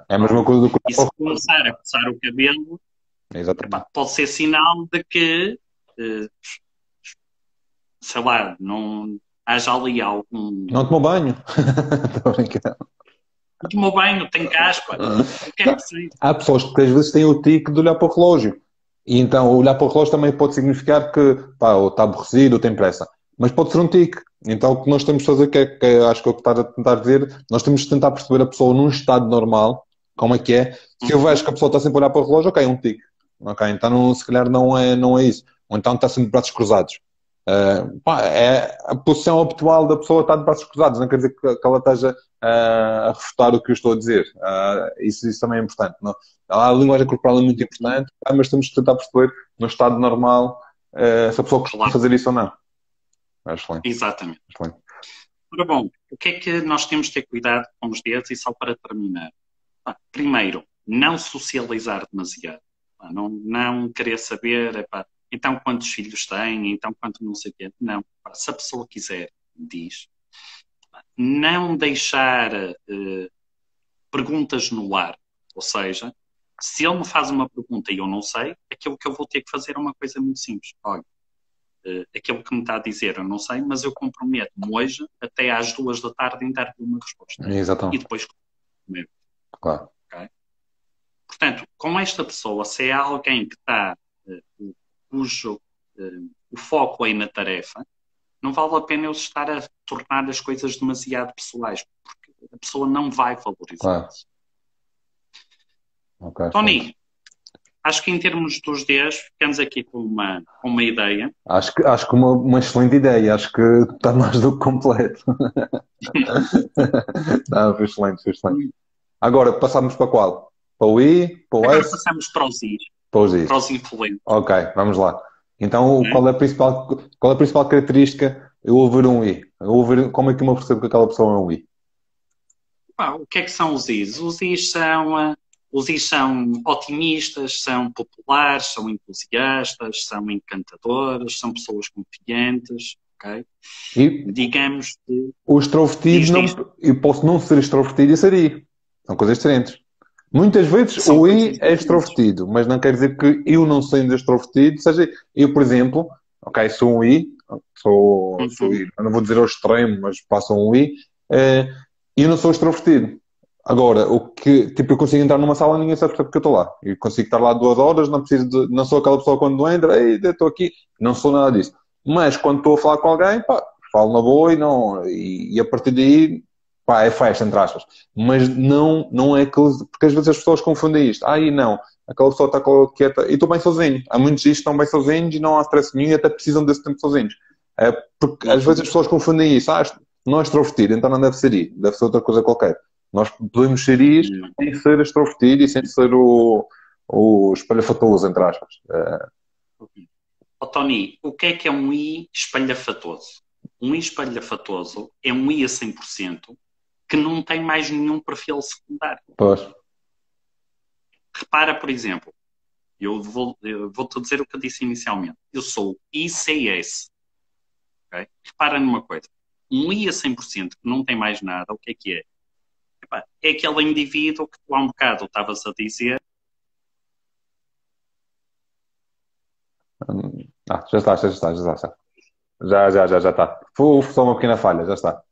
É a mesma coisa do que E se começar a coçar o cabelo, Exatamente. epá, pode ser sinal de que, eh, sei lá, não haja ali algum. Não tomou banho. Estou a brincar. Tomou banho, tem caspa, o que é que seja. Há pessoas que às vezes têm o tique de olhar para o relógio. E então, olhar para o relógio também pode significar que pá, ou está aborrecido ou tem pressa. Mas pode ser um tique. Então, o que nós temos de fazer, que acho que é o que está a tentar dizer, nós temos de tentar perceber a pessoa num estado normal, como é que é. Se eu vejo que a pessoa está sempre a olhar para o relógio, ok, é um tique. Ok, então se calhar não é isso. Ou então está sempre de braços cruzados. Pá, é a posição habitual da pessoa está de braços cruzados, não quer dizer que ela esteja a refutar o que eu estou a dizer. Isso também é importante. Não? A linguagem corporal é muito importante, mas temos que tentar perceber no estado normal se a pessoa costuma Claro, fazer isso ou não. É excelente, exatamente. excelente. Ora bom, o que é que nós temos de ter cuidado com os dedos e só para terminar? Primeiro, não socializar demasiado. Não querer saber, então quantos filhos tem, então quanto não sei o quê. Não. Se a pessoa quiser, diz. Não deixar perguntas no ar. Ou seja, se ele me faz uma pergunta e eu não sei, aquilo que eu vou ter que fazer é uma coisa muito simples. Olha, aquilo que me está a dizer eu não sei, mas eu comprometo-me hoje até às 2 da tarde em dar-lhe uma resposta. E Exatamente, depois comer. claro. Okay? Portanto, com esta pessoa, se é alguém que está, cujo o foco é na tarefa, não vale a pena eu estar a tornar as coisas demasiado pessoais, porque a pessoa não vai valorizar Claro. isso. Ok, excelente. Tony, acho que em termos dos dias, ficamos aqui com uma ideia. Acho que uma excelente ideia. Acho que está mais do que completo. Não, foi excelente. Agora, passamos para qual? Para o I, para o Agora S, passamos para os Is, para os I. para os influentes. Ok, vamos lá. Então, Né? qual é a principal característica eu ouvir um I? Como é que eu me percebo que aquela pessoa é um I? O que é que são os Is? Os Is são otimistas, são populares, são entusiastas, são encantadores, são pessoas confiantes, ok? E Digamos que o extrovertido, diz, eu posso não ser extrovertido e ser I. São coisas diferentes. Muitas vezes são o coisas I é diferentes. extrovertido, mas não quer dizer que eu não sendo extrovertido, seja eu, por exemplo, ok, sou um I, sou Uhum. I, eu não vou dizer ao extremo, mas passo um I, e eu não sou extrovertido. Agora, tipo, eu consigo entrar numa sala e ninguém sabe porque eu estou lá. Eu consigo estar lá 2 horas, não sou aquela pessoa quando entra, ei, estou aqui, não sou nada disso. Mas quando estou a falar com alguém, pá, falo na boa e a partir daí, pá, é festa, entre aspas. Mas não é aquele. Porque às vezes as pessoas confundem isto. Aí não, aquela pessoa está quieta e estou bem sozinho. Há muitos dias que estão bem sozinhos e não há stress nenhum e até precisam desse tempo sozinhos. Porque às vezes Uhum. as pessoas confundem isso. Não é extrovertido, então não deve ser I, deve ser outra coisa qualquer. Nós podemos ser I Não. sem ser extrovertido e sem ser o espalhafatoso, entre aspas. Tony, o que é um I espalhafatoso? Um I espalhafatoso é um I a 100% que não tem mais nenhum perfil secundário. Pois. Repara, por exemplo, eu vou-te dizer o que eu disse inicialmente. Eu sou ICS. Okay? Repara numa coisa. Um I a 100% que não tem mais nada, o que é? Epá, é aquele indivíduo que tu há um bocado estavas a dizer. Já está, já está, já está. Já está. Foi só uma pequena falha, já está.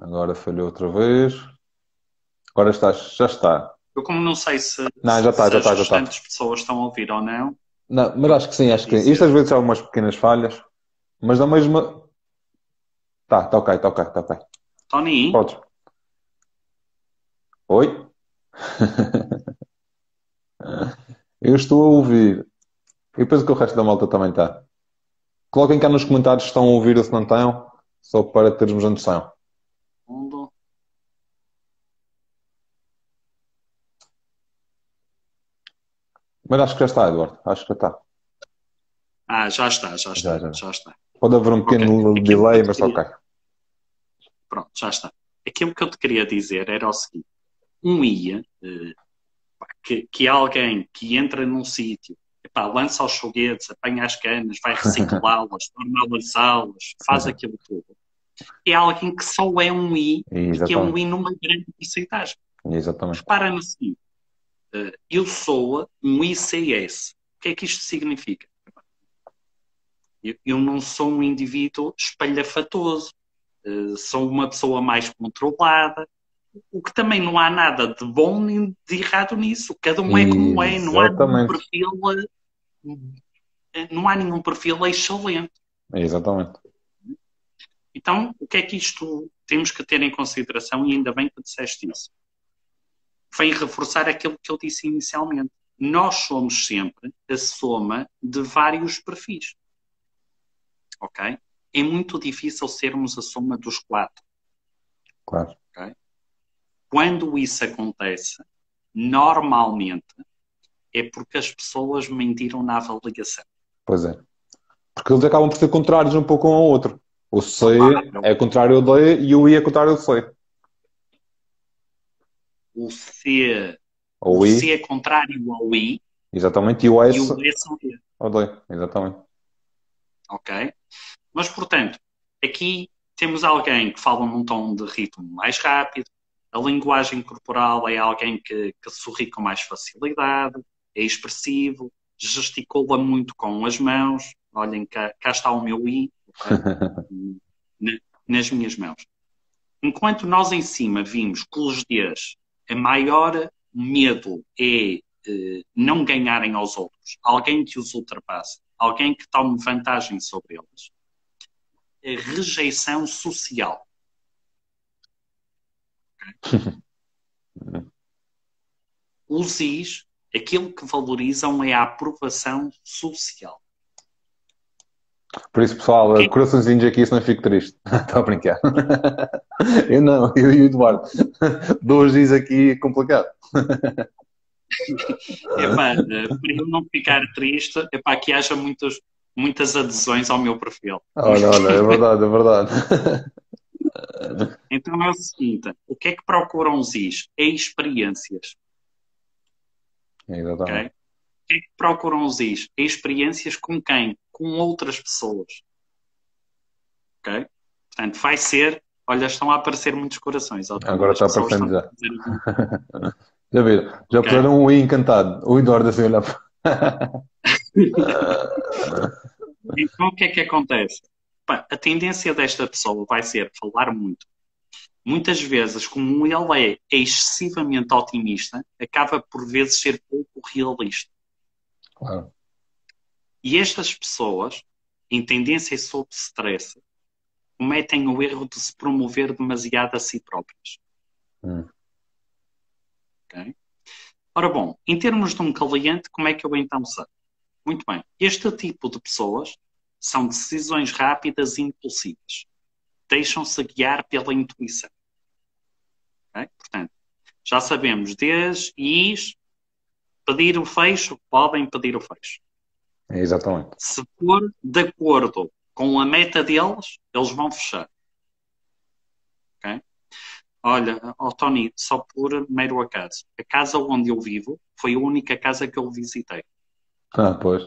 Agora falhou outra vez. Agora já está. Eu, como não sei se, Não, já está, se já as está, já está. restantes pessoas estão a ouvir ou não, Não, mas eu acho que sim, ia acho que sim. Isto dizer. às vezes são umas pequenas falhas, mas da mesma. Tá ok, tá ok, tá ok. Tony, Podes. Oi? Eu estou a ouvir. Eu penso que o resto da malta também está. Coloquem cá nos comentários se estão a ouvir ou se não estão. Só para termos a noção. Fundo. Mas acho que já está, Eduardo. Acho que já está. Já está, já Já, está, já. já está. Pode haver um Ok. pequeno Aquilo que delay, eu te mas está queria... ok. Pronto, já está. Aquilo que eu te queria dizer era o seguinte. Um IA, que é alguém que entra num sítio, epá, lança os foguetes, apanha as canas, vai reciclá-las, torna las faz aquilo tudo. É alguém que só é um I e que é um Exatamente. I numa grande porcentagem. Exatamente. Repara no seguinte, eu sou um ICS. O que é que isto significa? Eu não sou um indivíduo espalhafatoso, sou uma pessoa mais controlada, o que também não há nada de bom nem de errado nisso. Cada um é como é, Exatamente. não há nenhum perfil excelente. Exatamente. Então, o que é que isto temos que ter em consideração, e ainda bem que disseste isso? Vem reforçar aquilo que eu disse inicialmente. Nós somos sempre a soma de vários perfis. Ok? É muito difícil sermos a soma dos 4. Claro. Okay? Quando isso acontece, normalmente é porque as pessoas mentiram na avaliação. Pois é. Porque eles acabam por ser contrários um pouco um ao outro. O C Claro. é contrário ao D e o I é contrário ao C. O C, Ou o o C I, é contrário ao I exatamente, e o e o S S ao D. ao D. Exatamente. Ok? Mas, portanto, aqui temos alguém que fala num tom de ritmo mais rápido, a linguagem corporal é alguém que sorri com mais facilidade, é expressivo, gesticula muito com as mãos. Olhem, cá está o meu I, ok? Nas minhas mãos. Enquanto nós em cima vimos que os Ds, a maior medo é não ganharem aos outros, alguém que os ultrapasse, alguém que tome vantagem sobre eles. A rejeição social. Os Is, aquilo que valorizam é a aprovação social. Por isso, pessoal, Okay? coraçãozinhos aqui, se não fico triste. Estou a brincar. Eu não, eu e o Eduardo. 2 dias aqui é complicado. Epá, para eu não ficar triste, epá, que haja muitas adesões ao meu perfil. Olha, olha, é verdade, é verdade. Então é o seguinte, o que é que procuram os Is? É experiências. Okay? Exatamente. O que é que procuram os Is? É experiências com quem? Com outras pessoas. Ok? Portanto, vai ser. Olha, estão a aparecer muitos corações, Otávio. Agora As está pessoas aparecendo estão já. a dizer. Já viram? Já Ok? puseram um I encantado. O Eduardo assim a olhar para... Então, o que é que acontece? Pá, a tendência desta pessoa vai ser falar muito. Muitas vezes, como ele é excessivamente otimista, acaba por vezes ser pouco realista. Claro. E estas pessoas, em tendência sob stress, cometem o erro de se promover demasiado a si próprias. Hum. Okay? Ora bom, em termos de um cliente, como é que eu então sei? Muito bem, este tipo de pessoas são decisões rápidas e impulsivas. Deixam-se guiar pela intuição. Okay? Portanto, já sabemos, Ds e Is, pedir o fecho, podem pedir o fecho. Exatamente. Se for de acordo com a meta deles, eles vão fechar. Okay? Olha, Tony, só por mero acaso, a casa onde eu vivo foi a única casa que eu visitei. Ah, pois.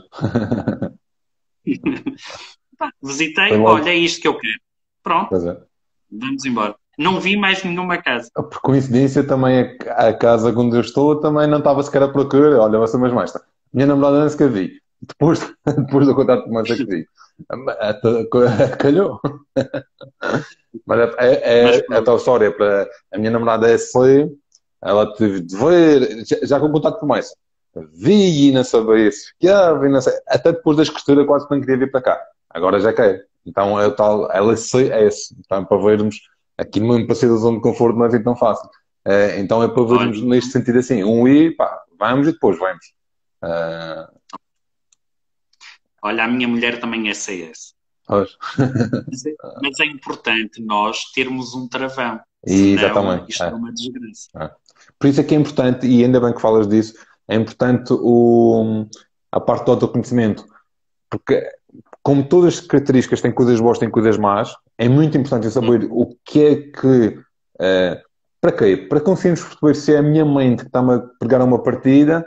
Foi Visitei, olha, logo. é isto que eu quero. Pronto, Pois é. vamos embora. Não vi mais nenhuma casa. Por coincidência, também a casa onde eu estou também não estava sequer à procura. Olha, vai ser mais mais. Minha namorada nem sequer vi. Depois, depois do contato mais é que vi. Calhou. Mas Mas é a pronto, tal história. Para a minha namorada é assim, ela teve de ver, já com contato com mais. Vi e não sabia se ficava, e não sei. Até depois das costuras quase que não queria vir para cá. Agora já quer. Então é o tal, ela é esse. Então para vermos, aqui mesmo para sair da zona de conforto não é assim tão fácil. Então é para olha, vermos neste sentido assim, um i, pá, vamos e depois vamos. olha, a minha mulher também é CS. Pois. Mas é importante nós termos um travão, senão Exatamente. isto é uma desgraça. É. Por isso é que é importante, e ainda bem que falas disso, é importante a parte do autoconhecimento. Porque, como todas as características têm coisas boas, têm coisas más, é muito importante eu saber Uhum. o que é que. eh, para quê? Para conseguirmos perceber se é a minha mente que está-me a pegar uma partida,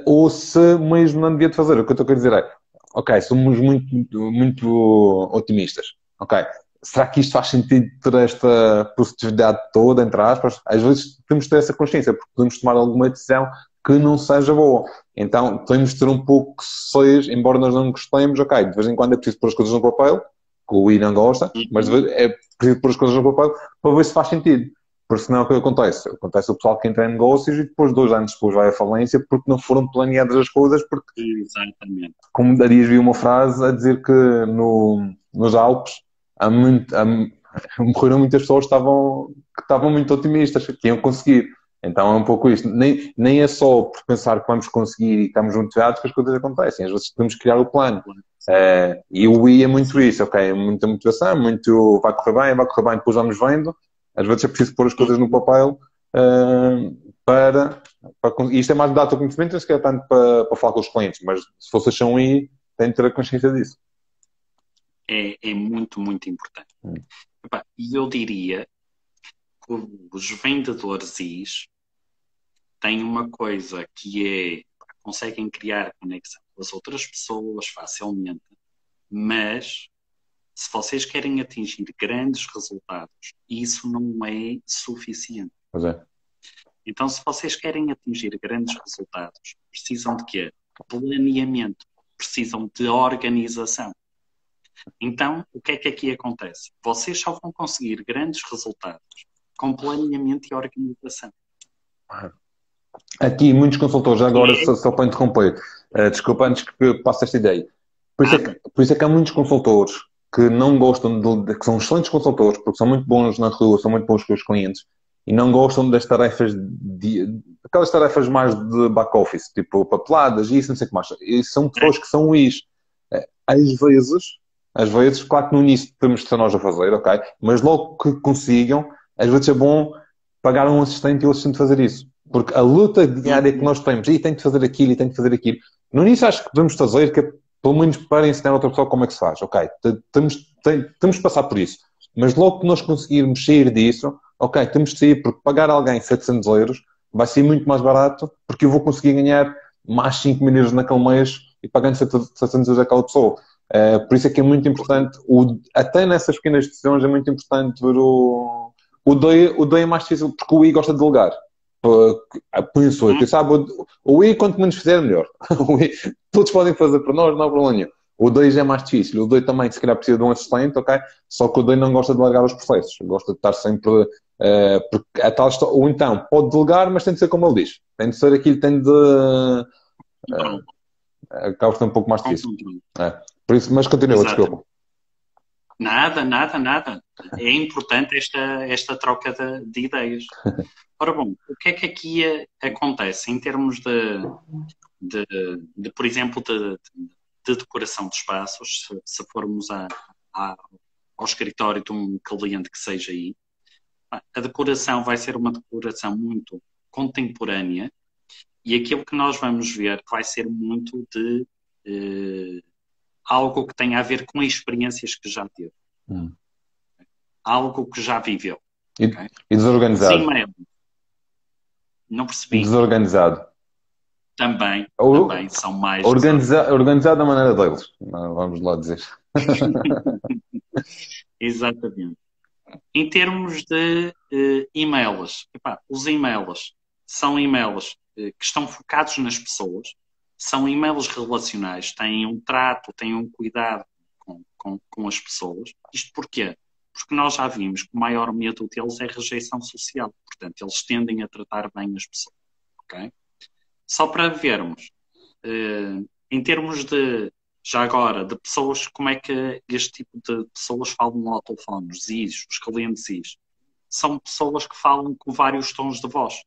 ou se mesmo não devia de fazer. O que eu estou a querer dizer é: ok, somos muito otimistas. Ok, será que isto faz sentido ter esta positividade toda, entre aspas? Às vezes temos de ter essa consciência, porque podemos tomar alguma decisão que não seja boa. Então, temos de ter um pouco que seja, embora nós não gostemos, ok, de vez em quando é preciso pôr as coisas no papel, que o I não gosta, mas Uhum. é preciso pôr as coisas no papel para ver se faz sentido. Porque senão o que acontece? Acontece o pessoal que entra em negócios e depois, 2 anos depois, vai à falência porque não foram planeadas as coisas, porque, Exatamente. como Darias viu uma frase a dizer que nos Alpes morreram muitas pessoas que estavam muito otimistas, que iam conseguir. Então é um pouco isto. Nem é só por pensar que vamos conseguir e estamos motivados que as coisas acontecem. Às vezes temos que criar o plano. E o I é muito Sim. isso, ok? Muita motivação, muito vai correr bem, depois vamos vendo. Às vezes é preciso pôr as coisas no Uhum. papel para, e isto é mais de dado conhecimento, não se quer tanto para falar com os clientes, mas se vocês são I, têm de ter a consciência disso. É muito, muito importante. Epá, e eu diria que os vendedores Is têm uma coisa que é, conseguem criar conexão com as outras pessoas facilmente, mas se vocês querem atingir grandes resultados, isso não é suficiente. Pois é. Então, se vocês querem atingir grandes resultados, precisam de quê? Planeamento, precisam de organização. Então, o que é que aqui acontece? Vocês só vão conseguir grandes resultados com planeamento e organização. Aqui, muitos consultores, já agora, E só para interromper, desculpa, antes que eu passe esta ideia. nada. Por isso é que há muitos consultores que não gostam que são excelentes consultores, porque são muito bons na rua, são muito bons com os clientes, e não gostam das tarefas, aquelas tarefas mais de back-office, tipo papeladas e isso, não sei o que mais. E são pessoas que são is. Às vezes, claro que no início temos de ser nós a fazer, ok? Mas logo que consigam, às vezes é bom pagar um assistente e o assistente fazer isso. Porque a luta diária que Uhum. nós temos, e tem de fazer aquilo, e tem de fazer aquilo. No início acho que devemos fazer, que é, pelo menos para ensinar a outra pessoa como é que se faz, ok? Temos de passar por isso. Mas logo que nós conseguirmos sair disso, ok, temos de sair, porque pagar alguém 700 euros vai ser muito mais barato, porque eu vou conseguir ganhar mais 5 mil euros naquele mês e pagando 700 euros àquela pessoa. Por isso é que é muito importante, até nessas pequenas decisões é muito importante ver o D é mais difícil, porque o I gosta de delegar. Pensou, Uhum. quem sabe o I quanto menos fizer melhor. O I, todos podem fazer para nós, não há problema nenhum. O 2 é mais difícil. O 2 também, se calhar, precisa de um assistente, ok? Só que o 2 não gosta de largar os processos. Gosta de estar sempre. Porque ou então, pode delegar, mas tem de ser como ele diz. Tem de ser aquilo, tem de. Pronto, Acaba por ser um pouco mais com difícil. controle. Por isso, mas continua, desculpa. Exatamente. Nada, nada, nada. É importante esta troca de ideias. Ora bom, o que é que aqui acontece em termos por exemplo, de decoração de espaços, se formos ao escritório de um cliente que seja aí, a decoração vai ser uma decoração muito contemporânea e aquilo que nós vamos ver vai ser muito de algo que tenha a ver com experiências que já teve, Hum. algo que já viveu. E, Okay? e Os desorganizado. e-mails, não percebi, Desorganizado. também são mais desorganizados. Organizado da maneira deles. Não, vamos lá dizer. Exatamente. Em termos de e-mails, epá, os e-mails são e-mails que estão focados nas pessoas, são e-mails relacionais, têm um trato, têm um cuidado com as pessoas. Isto porquê? Porque nós já vimos que o maior medo deles é a rejeição social. Portanto, eles tendem a tratar bem as pessoas. Okay? Só para vermos, em termos de, já agora, de pessoas, como é que este tipo de pessoas falam ao telefone, os IS, os clientes IS? São pessoas que falam com vários tons de voz.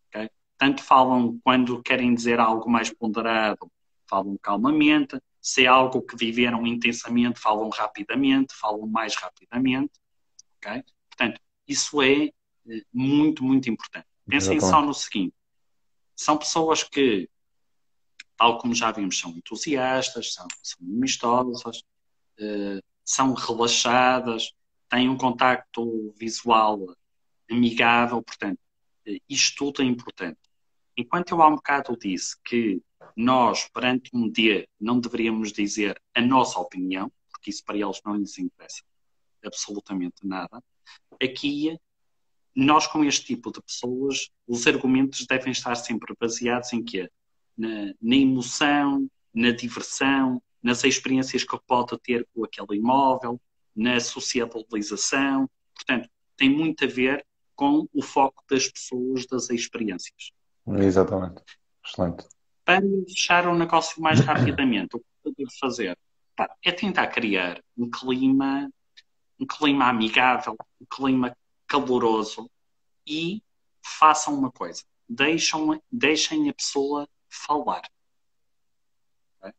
Okay? Tanto falam quando querem dizer algo mais ponderado, falam calmamente. Se é algo que viveram intensamente, falam rapidamente, falam mais rapidamente. Okay? Portanto, isso é muito, muito importante. Pensem só Exatamente. no seguinte. São pessoas que, tal como já vimos, são entusiastas, são amistosas, são relaxadas, têm um contacto visual amigável, portanto, isto tudo é importante. Enquanto eu há um bocado disse que nós, perante um D, não deveríamos dizer a nossa opinião, porque isso para eles não lhes interessa absolutamente nada, aqui, nós com este tipo de pessoas, os argumentos devem estar sempre baseados em quê? Na emoção, na diversão, nas experiências que pode ter com aquele imóvel, na sociabilização. Portanto, tem muito a ver com o foco das pessoas, das experiências. Exatamente. Excelente. Para fechar o negócio mais rapidamente, o que eu devo fazer? É tentar criar um clima amigável, um clima caloroso e façam uma coisa. Deixem a pessoa falar. Okay?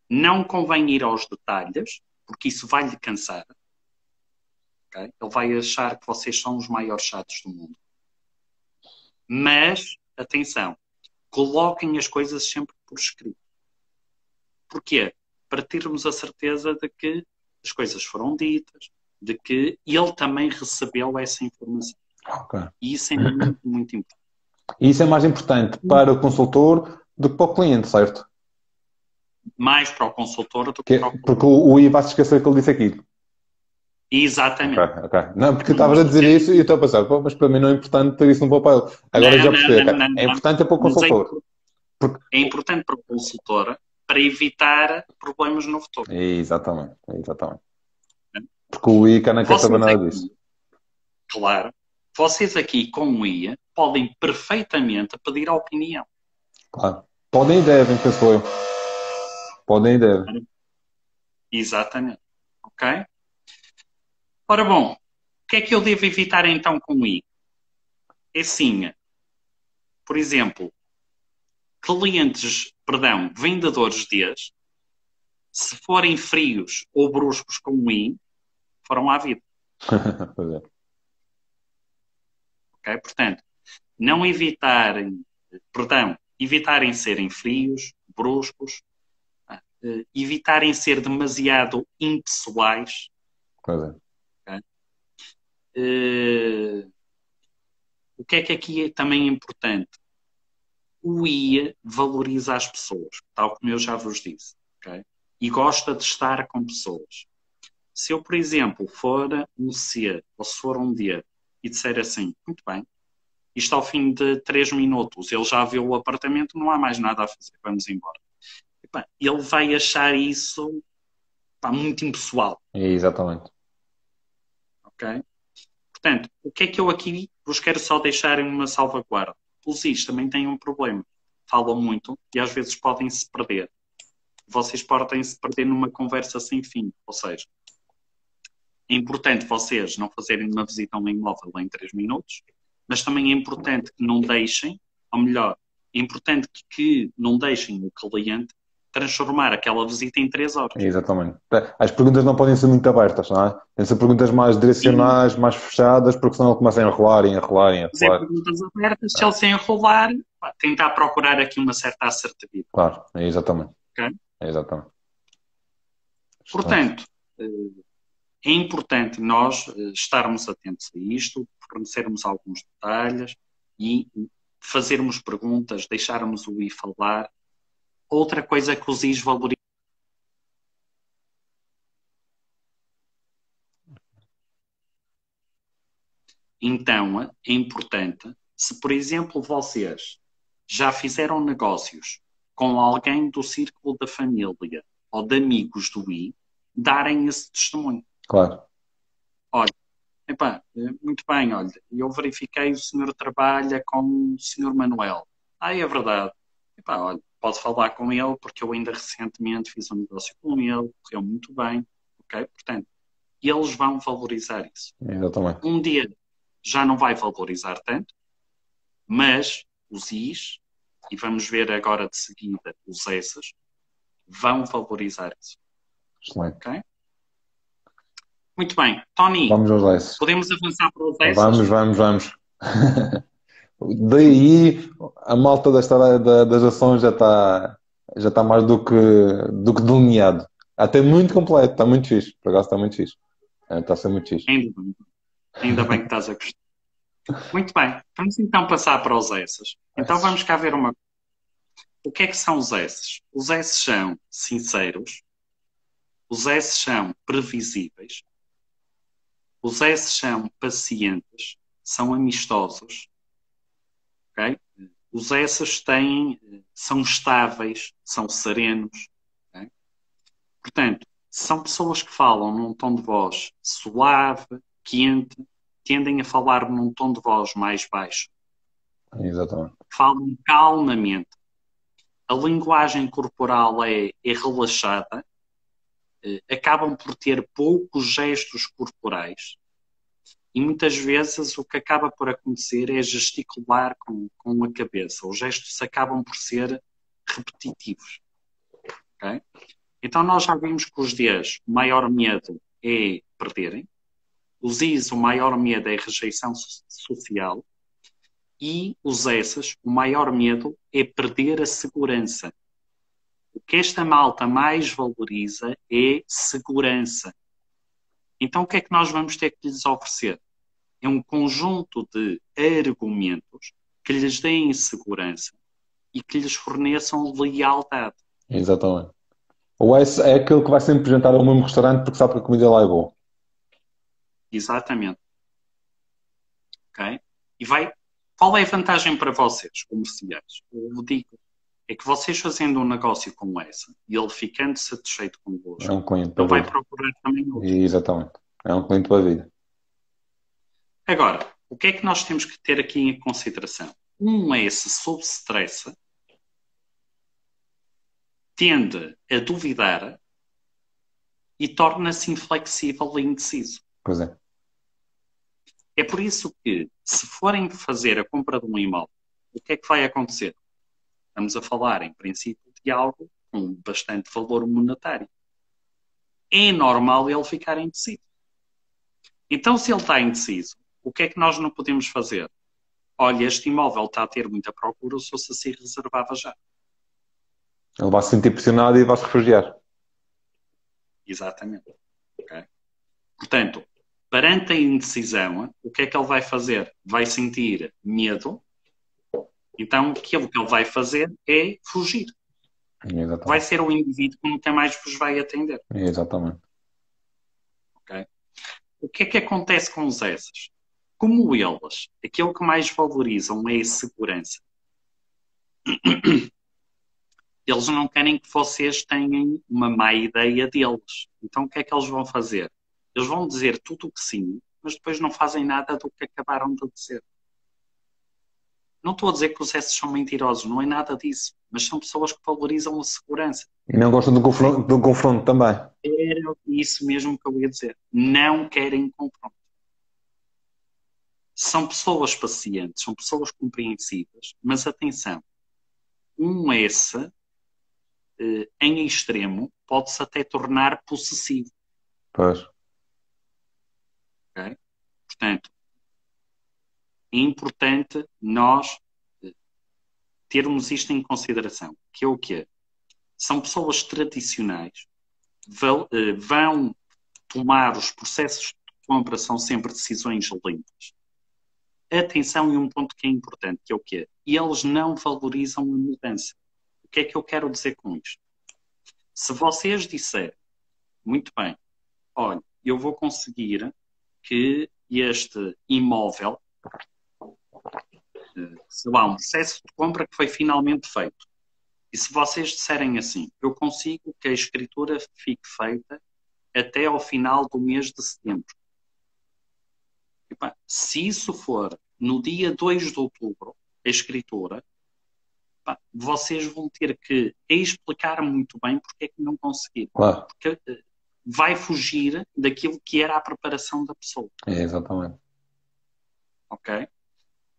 Não convém ir aos detalhes, porque isso vai lhe cansar. Okay? Ele vai achar que vocês são os maiores chatos do mundo. Mas, atenção, coloquem as coisas sempre por escrito. Porquê? Para termos a certeza de que as coisas foram ditas, de que ele também recebeu essa informação. Ok. E isso é muito, muito importante. E isso é mais importante para o consultor do que para o cliente, certo? Mais para o consultor do que para o Porque cliente. o I vai se esquecer que ele disse aquilo. Ok, Exatamente. ok. Não, porque estavas a dizer isso e eu estou a pensar, pô, mas para mim não é importante ter isso no papel. Agora Não, já não, percebi, não, ok. não, É não. importante é para o Mas consultor. Porque... é importante para o consultor para evitar problemas no futuro. Exatamente, exatamente. Porque o I não quer saber Vocês nada disso. aqui, claro, vocês aqui com o IA podem perfeitamente pedir a opinião. Claro. Podem e devem, penso eu. Podem e devem. Exatamente. Ok? Ora bom, o que é que eu devo evitar então com o IA? É sim, por exemplo, vendedores de, se forem frios ou bruscos com o I, foram à vida. Pois é. Okay? Portanto, evitarem serem frios, bruscos, evitarem ser demasiado impessoais. Pois é. Okay? O que é que aqui é também importante? O IA valoriza as pessoas, tal como eu já vos disse. Okay? E gosta de estar com pessoas. Se eu, por exemplo, for um C ou se for um D e disser assim, muito bem, isto ao fim de 3 minutos, ele já viu o apartamento, não há mais nada a fazer, vamos embora. Epá, ele vai achar isso muito impessoal. Exatamente. Ok? Portanto, o que é que eu aqui vos quero só deixar em uma salvaguarda? Os Is também têm um problema. Falam muito e às vezes podem se perder. Vocês podem se perder numa conversa sem fim. Ou seja, é importante vocês não fazerem uma visita a um imóvel em 3 minutos, mas também é importante que não deixem, ou melhor, é importante que não deixem o cliente transformar aquela visita em 3 horas. Exatamente. As perguntas não podem ser muito abertas, não é? Tem que ser perguntas mais E direcionais, mais fechadas, porque senão ele começa a enrolar e enrolar e fazer enrolar. perguntas abertas, se ele se enrolar, tentar procurar aqui uma certa assertividade. Claro, exatamente. Okay? Exatamente. Excelente. Portanto, é importante nós estarmos atentos a isto, fornecermos alguns detalhes e fazermos perguntas, deixarmos o I falar. Outra coisa que os Is valorizam. Então, é importante, se por exemplo vocês já fizeram negócios com alguém do círculo da família ou de amigos do I, darem esse testemunho. Claro. Olha, epá, muito bem, olha, eu verifiquei o senhor trabalha com o senhor Manuel. Ah, é verdade. Epá, olha, pode falar com ele porque eu ainda recentemente fiz um negócio com ele, correu muito bem, ok? Portanto, eles vão valorizar isso. Exatamente. Um dia já não vai valorizar tanto, mas os Is, e vamos ver agora de seguida os S's, vão valorizar isso. Excelente. Ok? Muito bem. Tony, Vamos aos leques. podemos avançar para os Vamos. Daí a malta das ações já está mais do que delineado. Até muito completo, está muito fixe. Por acaso está muito fixe. Está a ser muito fixe. Ainda bem que estás a gostar. Muito bem. Vamos então passar para os S's. Então vamos cá ver uma coisa. O que é que são os S's? Os S's são sinceros, os S's são previsíveis, os S's são pacientes, são amistosos, ok? Os S's são estáveis, são serenos, ok? Portanto, são pessoas que falam num tom de voz suave, quente, tendem a falar num tom de voz mais baixo. Exatamente. Falam calmamente. A linguagem corporal é relaxada, acabam por ter poucos gestos corporais e muitas vezes o que acaba por acontecer é gesticular com a cabeça. Os gestos acabam por ser repetitivos. Okay? Então nós já vimos que os Ds, o maior medo é perderem. Os Is, o maior medo é rejeição social. E os S's, o maior medo é perder a segurança. O que esta malta mais valoriza é segurança. Então o que é que nós vamos ter que lhes oferecer? É um conjunto de argumentos que lhes deem segurança e que lhes forneçam lealdade. Exatamente. O S é aquele que vai sempre jantar ao mesmo restaurante porque sabe que a comida lá é boa. Exatamente. Ok? Qual é a vantagem para vocês, comerciais? Eu digo, é que vocês fazendo um negócio como essa e ele ficando satisfeito convosco, É um cliente ele para a vai vida. procurar também outro. Exatamente. É um cliente para a vida. Agora, o que é que nós temos que ter aqui em consideração? Um S sob stress tende a duvidar e torna-se inflexível e indeciso. Pois é. É por isso que, se forem fazer a compra de um imóvel, o que é que vai acontecer? Estamos a falar, em princípio, de algo com bastante valor monetário. É normal ele ficar indeciso. Então, se ele está indeciso, o que é que nós não podemos fazer? Olha, este imóvel está a ter muita procura, se fosse assim, reservava já. Ele vai se sentir pressionado e vai se refugiar. Exatamente. Okay? Portanto, perante a indecisão, o que é que ele vai fazer? Vai sentir medo. Então, aquilo que ele vai fazer é fugir. Exatamente. Vai ser o indivíduo que nunca mais vos vai atender. Exatamente. Okay? O que é que acontece com os S's? Como eles, aquilo que mais valorizam é a segurança. Eles não querem que vocês tenham uma má ideia deles. Então, o que é que eles vão fazer? Eles vão dizer tudo o que sim, mas depois não fazem nada do que acabaram de dizer. Não estou a dizer que os S são mentirosos, não é nada disso. Mas são pessoas que valorizam a segurança. E não gostam do confronto também. Era isso mesmo que eu ia dizer. Não querem confronto. São pessoas pacientes, são pessoas compreensivas, mas atenção, um S em extremo pode-se até tornar possessivo. Pois. Okay? Portanto, é importante nós termos isto em consideração, que é o quê? São pessoas tradicionais, vão tomar os processos de compra, são sempre decisões limpas. Atenção, e um ponto que é importante, que é o quê? Eles não valorizam a mudança. O que é que eu quero dizer com isto? Se vocês disserem, muito bem, olha, eu vou conseguir que este imóvel, sei lá, um processo de compra que foi finalmente feito. E se vocês disserem assim, eu consigo que a escritura fique feita até ao final do mês de setembro. Se isso for no dia 2 de outubro, a escritura, vocês vão ter que explicar muito bem porque é que não conseguiram. Claro. Porque vai fugir daquilo que era a preparação da pessoa. Exatamente. Ok?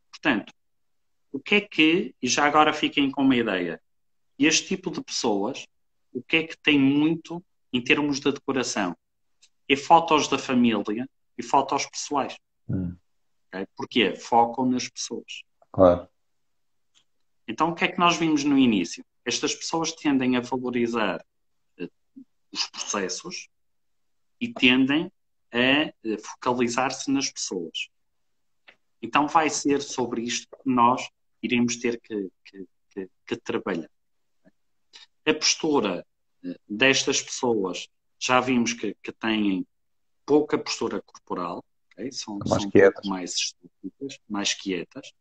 Portanto, o que é que, e já agora fiquem com uma ideia, este tipo de pessoas o que é que tem muito em termos de decoração? É fotos da família e fotos pessoais. Okay? Porquê? Focam nas pessoas. Claro. Então, o que é que nós vimos no início? Estas pessoas tendem a valorizar os processos e tendem a focalizar-se nas pessoas. Então, vai ser sobre isto que nós iremos ter que trabalhar. A postura destas pessoas, já vimos que têm pouca postura corporal, okay? São Mais um quietas. pouco mais estúpidas, mais quietas.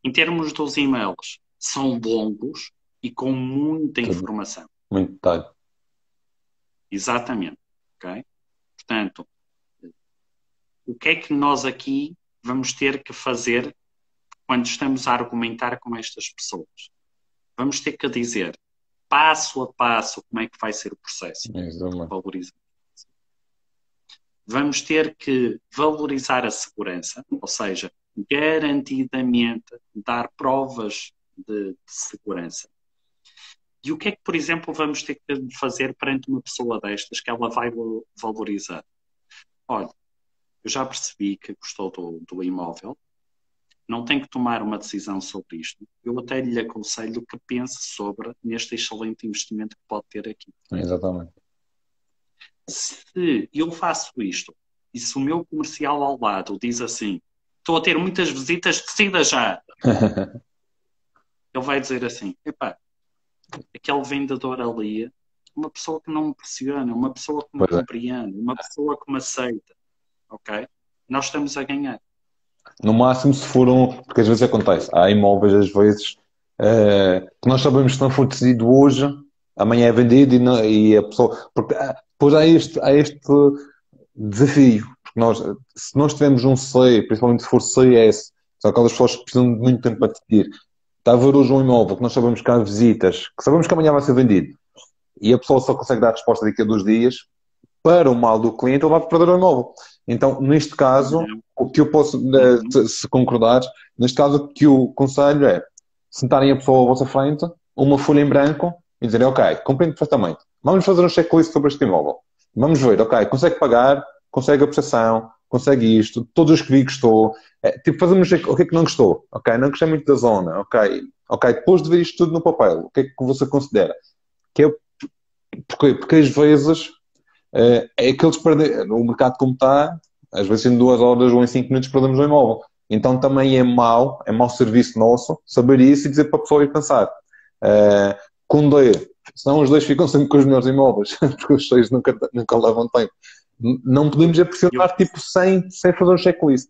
Em termos dos e-mails, são longos e com muita informação. Muito detalhe. Exatamente. Okay? Portanto, o que é que nós aqui vamos ter que fazer quando estamos a argumentar com estas pessoas? Vamos ter que dizer, passo a passo, como é que vai ser o processo. Valorizar. Vamos ter que valorizar a segurança, ou seja, garantidamente dar provas de segurança. E o que é que, por exemplo, vamos ter que fazer perante uma pessoa destas que ela vai valorizar? Olha, eu já percebi que gostou do imóvel, não tem que tomar uma decisão sobre isto. Eu até lhe aconselho que pense sobre neste excelente investimento que pode ter aqui. Exatamente. Se eu faço isto e se o meu comercial ao lado diz assim, estou a ter muitas visitas, decida já. Ele vai dizer assim, epá, aquele vendedor ali, uma pessoa que não me pressiona, uma pessoa que me compreende, uma pessoa que me aceita. Ok? Nós estamos a ganhar. No máximo, se foram, porque às vezes acontece, há imóveis, às vezes, que nós sabemos que se não for decidido hoje, amanhã é vendido e a pessoa. Porque depois há este desafio. Porque se nós tivermos um C, principalmente se for CS, são aquelas pessoas que precisam de muito tempo para decidir. Está a ver hoje um imóvel que nós sabemos que há visitas, que sabemos que amanhã vai ser vendido, e a pessoa só consegue dar a resposta daqui a 2 dias, para o mal do cliente, ele vai perder o imóvel. Então, neste caso, o que eu posso, se concordar, neste caso, o que o conselho é sentarem a pessoa à vossa frente, uma folha em branco, e dizerem, ok, compreendo perfeitamente. Vamos fazer um checklist sobre este imóvel. Vamos ver, ok, consegue pagar, consegue a prestação, consegue isto, todos os que vi gostou. Tipo, fazemos o que é que não gostou? Ok, não gostei muito da zona. Ok, depois de ver isto tudo no papel, o que é que você considera? Que é, porque às vezes é que eles perdem, o mercado como está, às vezes em 2 horas ou em 5 minutos perdemos o imóvel. Então também é mau serviço nosso saber isso e dizer para a pessoa ir pensar. Com D, senão os dois ficam sempre com os melhores imóveis, porque os seis nunca levam tempo. Não podemos pressionar tipo, sem fazer um checklist.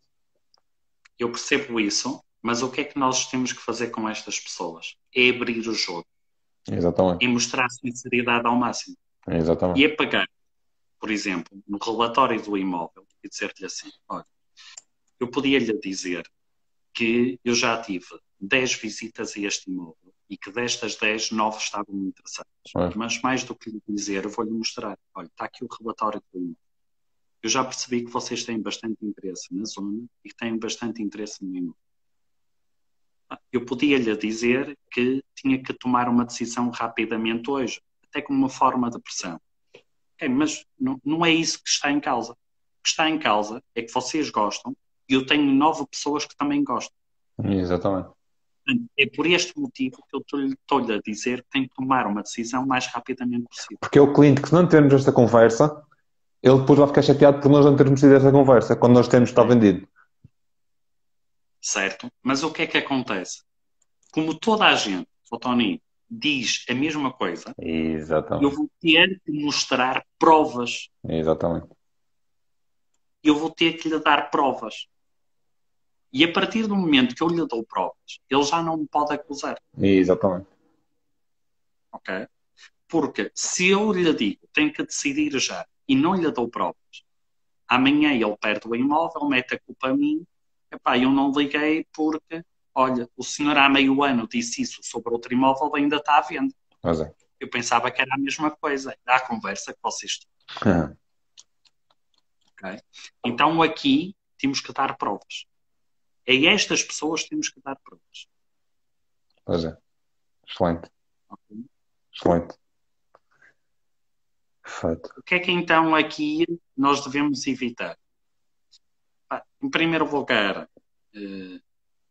Eu percebo isso, mas o que é que nós temos que fazer com estas pessoas? É abrir o jogo. Exatamente. E mostrar sinceridade ao máximo. Exatamente. E apagar, por exemplo, no relatório do imóvel e dizer-lhe assim, olha, eu podia-lhe dizer que eu já tive 10 visitas a este imóvel e que destas 10, 9 estavam interessadas. Mas mais do que lhe dizer, eu vou-lhe mostrar. Olha, está aqui o relatório do imóvel. Eu já percebi que vocês têm bastante interesse na zona e que têm bastante interesse no imóvel. Eu podia-lhe dizer que tinha que tomar uma decisão rapidamente hoje, até como uma forma de pressão. Mas não é isso que está em causa. O que está em causa é que vocês gostam e eu tenho 9 pessoas que também gostam. Exatamente. É por este motivo que eu estou-lhe a dizer que tem que tomar uma decisão o mais rapidamente possível. Porque é o cliente que, se não tivermos esta conversa, ele depois vai ficar chateado por nós não termos tido essa conversa quando nós temos que estar vendido. Certo? Mas o que é que acontece? Como toda a gente, o Tony, diz a mesma coisa, exatamente, eu vou ter que mostrar provas. Exatamente. Eu vou ter que lhe dar provas. E a partir do momento que eu lhe dou provas, ele já não me pode acusar. Exatamente. Ok? Porque se eu lhe digo, tem que decidir já, e não lhe dou provas, amanhã ele perde o imóvel, mete a culpa a mim, epá, eu não liguei porque, olha, o senhor há meio ano disse isso sobre outro imóvel, ainda está à venda. Mas é. Eu pensava que era a mesma coisa. Era a conversa que vocês têm. Okay? Então aqui temos que dar provas. A estas pessoas temos que dar provas. Pois é. Excelente. Okay? Excelente. Perfeito. O que é que então aqui nós devemos evitar? Em primeiro lugar,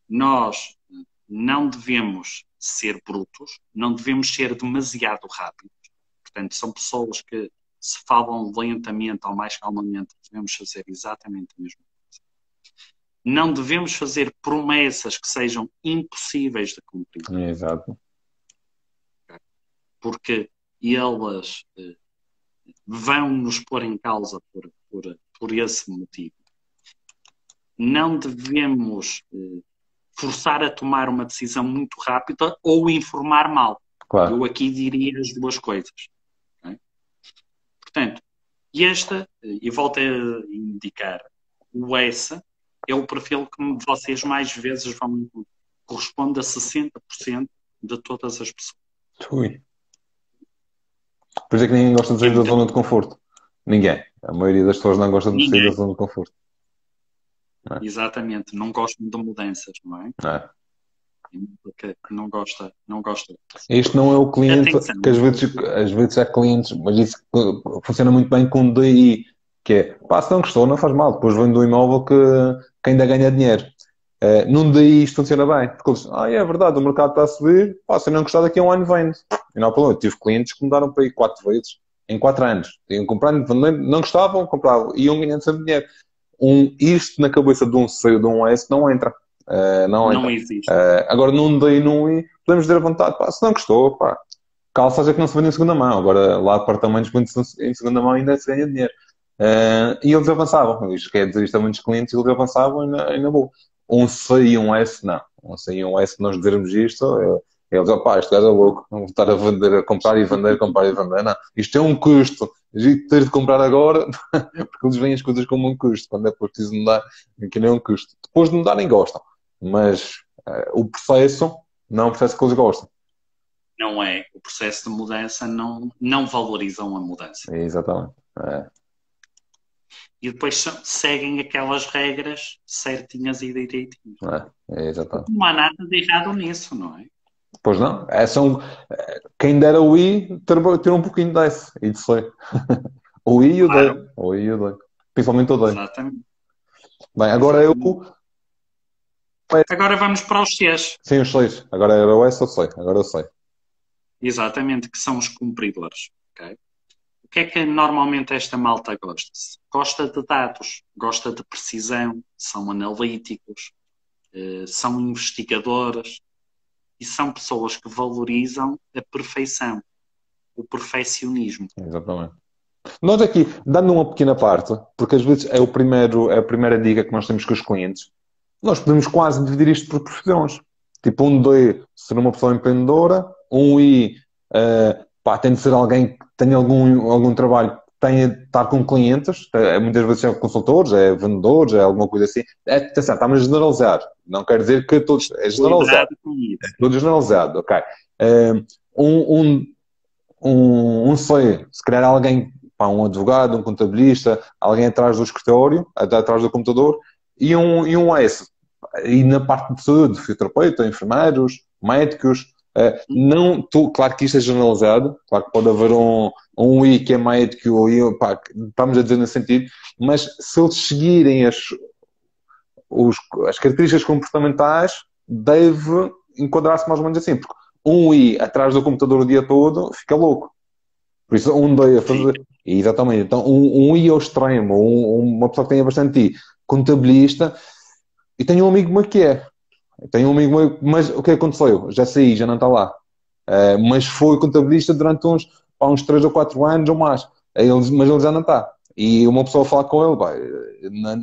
nós não devemos ser brutos, não devemos ser demasiado rápidos. Portanto, são pessoas que se falam lentamente ou mais calmamente, devemos fazer exatamente a mesma coisa. Não devemos fazer promessas que sejam impossíveis de cumprir. Exato. Porque elas vão nos pôr em causa por esse motivo. Não devemos forçar a tomar uma decisão muito rápida ou informar mal. Claro. Eu aqui diria as duas coisas. Okay? Portanto, e volto a indicar, o S é o perfil que vocês mais vezes vão encontrar. Corresponde a 60% de todas as pessoas. Ui. Por isso é que ninguém gosta de sair da zona de conforto. Ninguém. A maioria das pessoas não gosta de sair da zona de conforto. Não é? Exatamente. Não gostam de mudanças, não é? Não é? Porque não gosta. Este não é o cliente, Atenção. que às vezes há clientes, mas isso funciona muito bem com o DI, que é, pá, se não gostou, não faz mal, depois vende um imóvel que ainda ganha dinheiro. Num DI isto funciona bem, porque eles dizem, é verdade, o mercado está a subir, pá, se eu não gostar daqui a um ano vende. E não há problema, eu tive clientes que mudaram para aí 4 vezes, em 4 anos. Iam comprando, não gostavam, compravam, iam ganhando sempre dinheiro. Isto na cabeça de um C ou de um S não entra. Não existe. Agora, num DI e num I, podemos dizer à vontade, pá, se não gostou, pá, calça já que não se vende em segunda mão. Agora, lá apartamentos em segunda mão ainda se ganha dinheiro. E eles avançavam. Isto quer dizer isto a muitos clientes, eles avançavam e na boa. Um C e um S, não. Um C e um S, nós dizermos isto, eles, opá, este gajo é louco, não vou estar a vender, a comprar e vender, comprar e vender, não. Isto é um custo. Ter de comprar agora, porque eles veem as coisas como um custo. Quando é preciso mudar, aquilo é um custo. Depois de mudar, nem gostam. Mas o processo não é um processo que eles gostam. Não é. O processo de mudança não valorizam a mudança. Exatamente. E depois seguem aquelas regras certinhas e direitinhas. Exatamente. Não há nada de errado nisso, não é? Pois não. Quem dera o I, ter um pouquinho de S e de C. O I e o D. O I e o D. Principalmente o D. Exatamente. Bem, agora Agora vamos para os Cs. Sim, os 6. Agora era o S ou C. Agora eu sei. Exatamente, que são os cumpridores. Okay? O que é que normalmente esta malta gosta? Gosta de dados, gosta de precisão, são analíticos, são investigadores e são pessoas que valorizam a perfeição, o perfeccionismo. Exatamente. Nós aqui, dando uma pequena parte, porque às vezes é a primeira dica que nós temos com os clientes, nós podemos quase dividir isto por profissões. Tipo, um D ser uma pessoa empreendedora, um I tem de ser alguém que tenha algum trabalho que tenha de estar com clientes, muitas vezes é consultores, é vendedores, é alguma coisa assim. Atenção, estamos a generalizar. Não quer dizer que todos... É generalizado. É tudo generalizado, ok. Um C, se calhar alguém, um advogado, um contabilista, alguém atrás do escritório, atrás do computador, e um S. E na parte de saúde, fisioterapeuta, enfermeiros, médicos, claro que isto é generalizado, claro que pode haver um I que é médico, estamos a dizer nesse sentido, mas se eles seguirem as características comportamentais, deve enquadrar-se mais ou menos assim, porque um I atrás do computador o dia todo fica louco. Por isso, um D a fazer. Sim. Exatamente. Então, um I ao extremo, uma pessoa que tenha bastante I, contabilista, e tenho um amigo meu que é. Mas o que aconteceu? Já saí, já não está lá. Mas foi contabilista durante uns 3 ou 4 anos ou mais. Mas ele já não está. E uma pessoa fala com ele,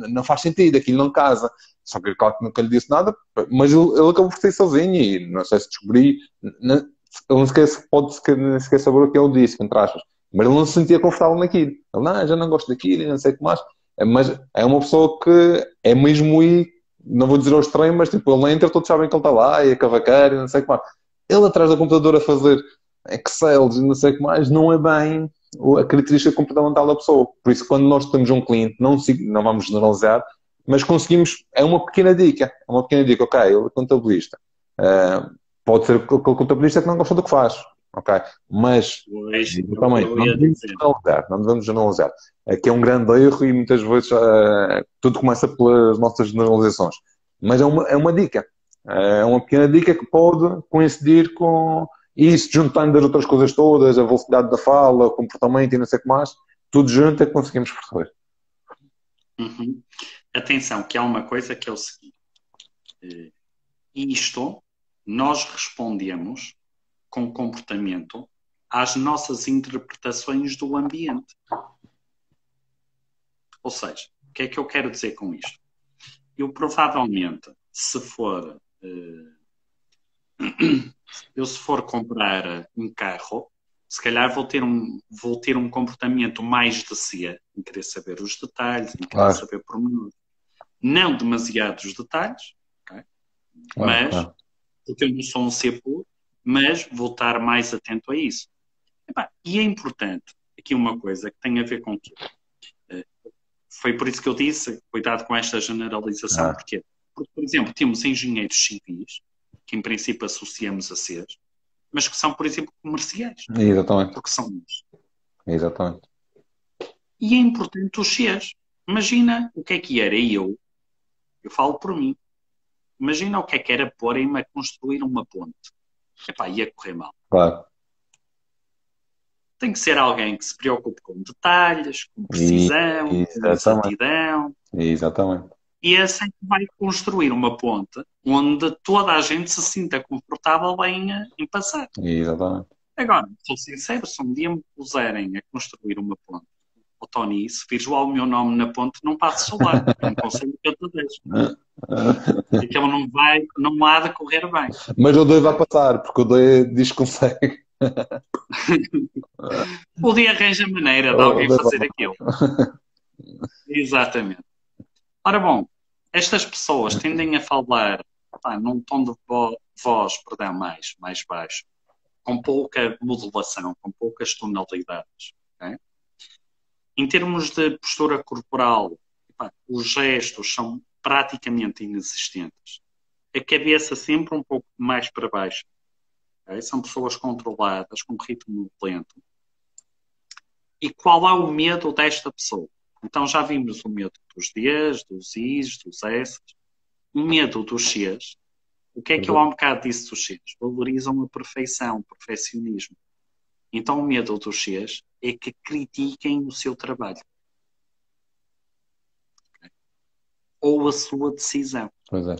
não faz sentido, aquilo não casa. Só que claro que nunca lhe disse nada, mas ele acabou por sair sozinho e não sei se descobri. Ele não pode sequer saber o que ele disse, entre aspas. Mas ele não se sentia confortável naquilo. Ele, já não gosto daquilo e não sei o que mais. Mas é uma pessoa que é mesmo não vou dizer ao extremo, mas tipo, ele entra, todos sabem que ele está lá e a cavacar e não sei o que mais. Ele atrás da computadora a fazer Excel e não sei o que mais, não é bem a característica comportamental da pessoa. Por isso, quando nós temos um cliente, não vamos generalizar, mas conseguimos, é uma pequena dica, ok, ele é contabilista. Pode ser aquele contabilista que não gosta do que faz. ok? Mas, Pois, é o que exatamente, eu não ia devemos dizer. generalizar, não devemos generalizar. Aqui é um grande erro e muitas vezes tudo começa pelas nossas generalizações. Mas é uma dica. É uma pequena dica que pode coincidir com isso, juntando as outras coisas todas, a velocidade da fala, o comportamento e não sei o que mais, tudo junto é que conseguimos perceber. Uhum. Atenção, que há uma coisa que é o seguinte. Isto, nós respondemos com comportamento às nossas interpretações do ambiente. Ou seja, o que é que eu quero dizer com isto? Eu provavelmente, se for comprar um carro, se calhar vou ter um comportamento mais de ser, em querer saber os detalhes, em querer Claro, saber pormenores. Não demasiados detalhes, okay? claro, Mas, claro. porque eu não sou um ser puro, mas vou estar mais atento a isso. E é importante, aqui uma coisa que tem a ver com o quê? Foi por isso que eu disse, cuidado com esta generalização. Ah, Porquê? Porque, por exemplo, temos engenheiros civis, que em princípio associamos a seres, mas que são, por exemplo, comerciais, exatamente, porque são eles. exatamente. E é importante os seres. Imagina o que é que era eu falo por mim, imagina o que era porem-me a construir uma ponte. Epá, ia correr mal. Claro. Tem que ser alguém que se preocupe com detalhes, com E, precisão, com exatamente, exatidão. exatamente. E é assim que vai construir uma ponte onde toda a gente se sinta confortável em passar. Exatamente. Agora, sou sincero, se um dia me puserem a construir uma ponte, oh, Tony, se vires lá o meu nome na ponte, não passes lá. É um conselho que eu te deixo. Aquilo não há de correr bem. Mas o 2 vai passar, porque o 2 diz que consegue. O dia arranja maneira de O alguém 2 vai fazer aquilo. Exatamente. Ora bom, estas pessoas tendem a falar num tom de voz, perdão, mais baixo, com pouca modulação, com poucas tonalidades. Okay? Em termos de postura corporal, os gestos são praticamente inexistentes. A cabeça sempre um pouco mais para baixo. Okay? São pessoas controladas, com ritmo lento. E qual é o medo desta pessoa? Então já vimos o medo dos Ds, dos Is, dos S. O medo dos Cs. O que é que eu há um bocado disse dos Cs? Valorizam a perfeição, o perfeccionismo. Então o medo dos Cs é que critiquem o seu trabalho. Okay? Ou a sua decisão. Pois é.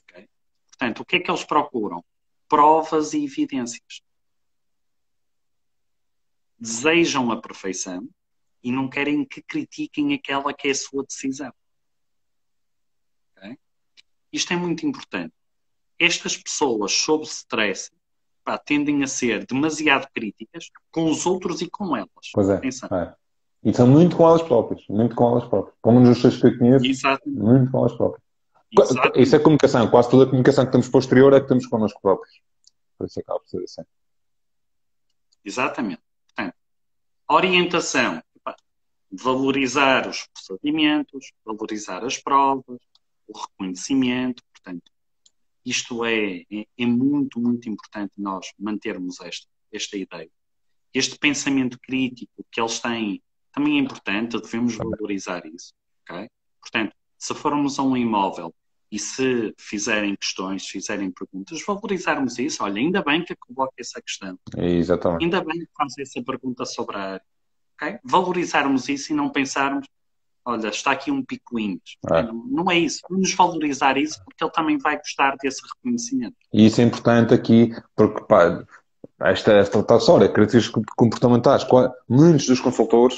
Okay? Portanto, o que é que eles procuram? Provas e evidências. Desejam a perfeição e não querem que critiquem aquela que é a sua decisão. Okay? Isto é muito importante. Estas pessoas, sob stress, tendem a ser demasiado críticas com os outros e com elas. Pois é. Atenção. É. E são muito com elas próprias. Muito com elas próprias. Pelo menos os seis que eu conheço, Exatamente. muito com elas próprias. Exatamente. Isso é comunicação. Quase toda a comunicação que temos posterior é que temos connosco próprios. Por isso acaba por ser assim. Exatamente. Portanto, orientação. Valorizar os procedimentos, valorizar as provas, o reconhecimento. Portanto, isto é muito, muito importante nós mantermos esta ideia. Este pensamento crítico que eles têm também é importante, devemos valorizar isso. Okay? Portanto, se formos a um imóvel e se fizerem questões, se fizerem perguntas, valorizarmos isso. Olha, ainda bem que coloca essa questão. Exatamente. Ainda bem que faz essa pergunta sobre a área. Okay? Valorizarmos isso e não pensarmos, olha, está aqui um picuinhos. É. Não é isso. Vamos valorizar isso porque ele também vai gostar desse reconhecimento. E isso é importante aqui, porque, pá, esta tal história, características comportamentais, muitos dos consultores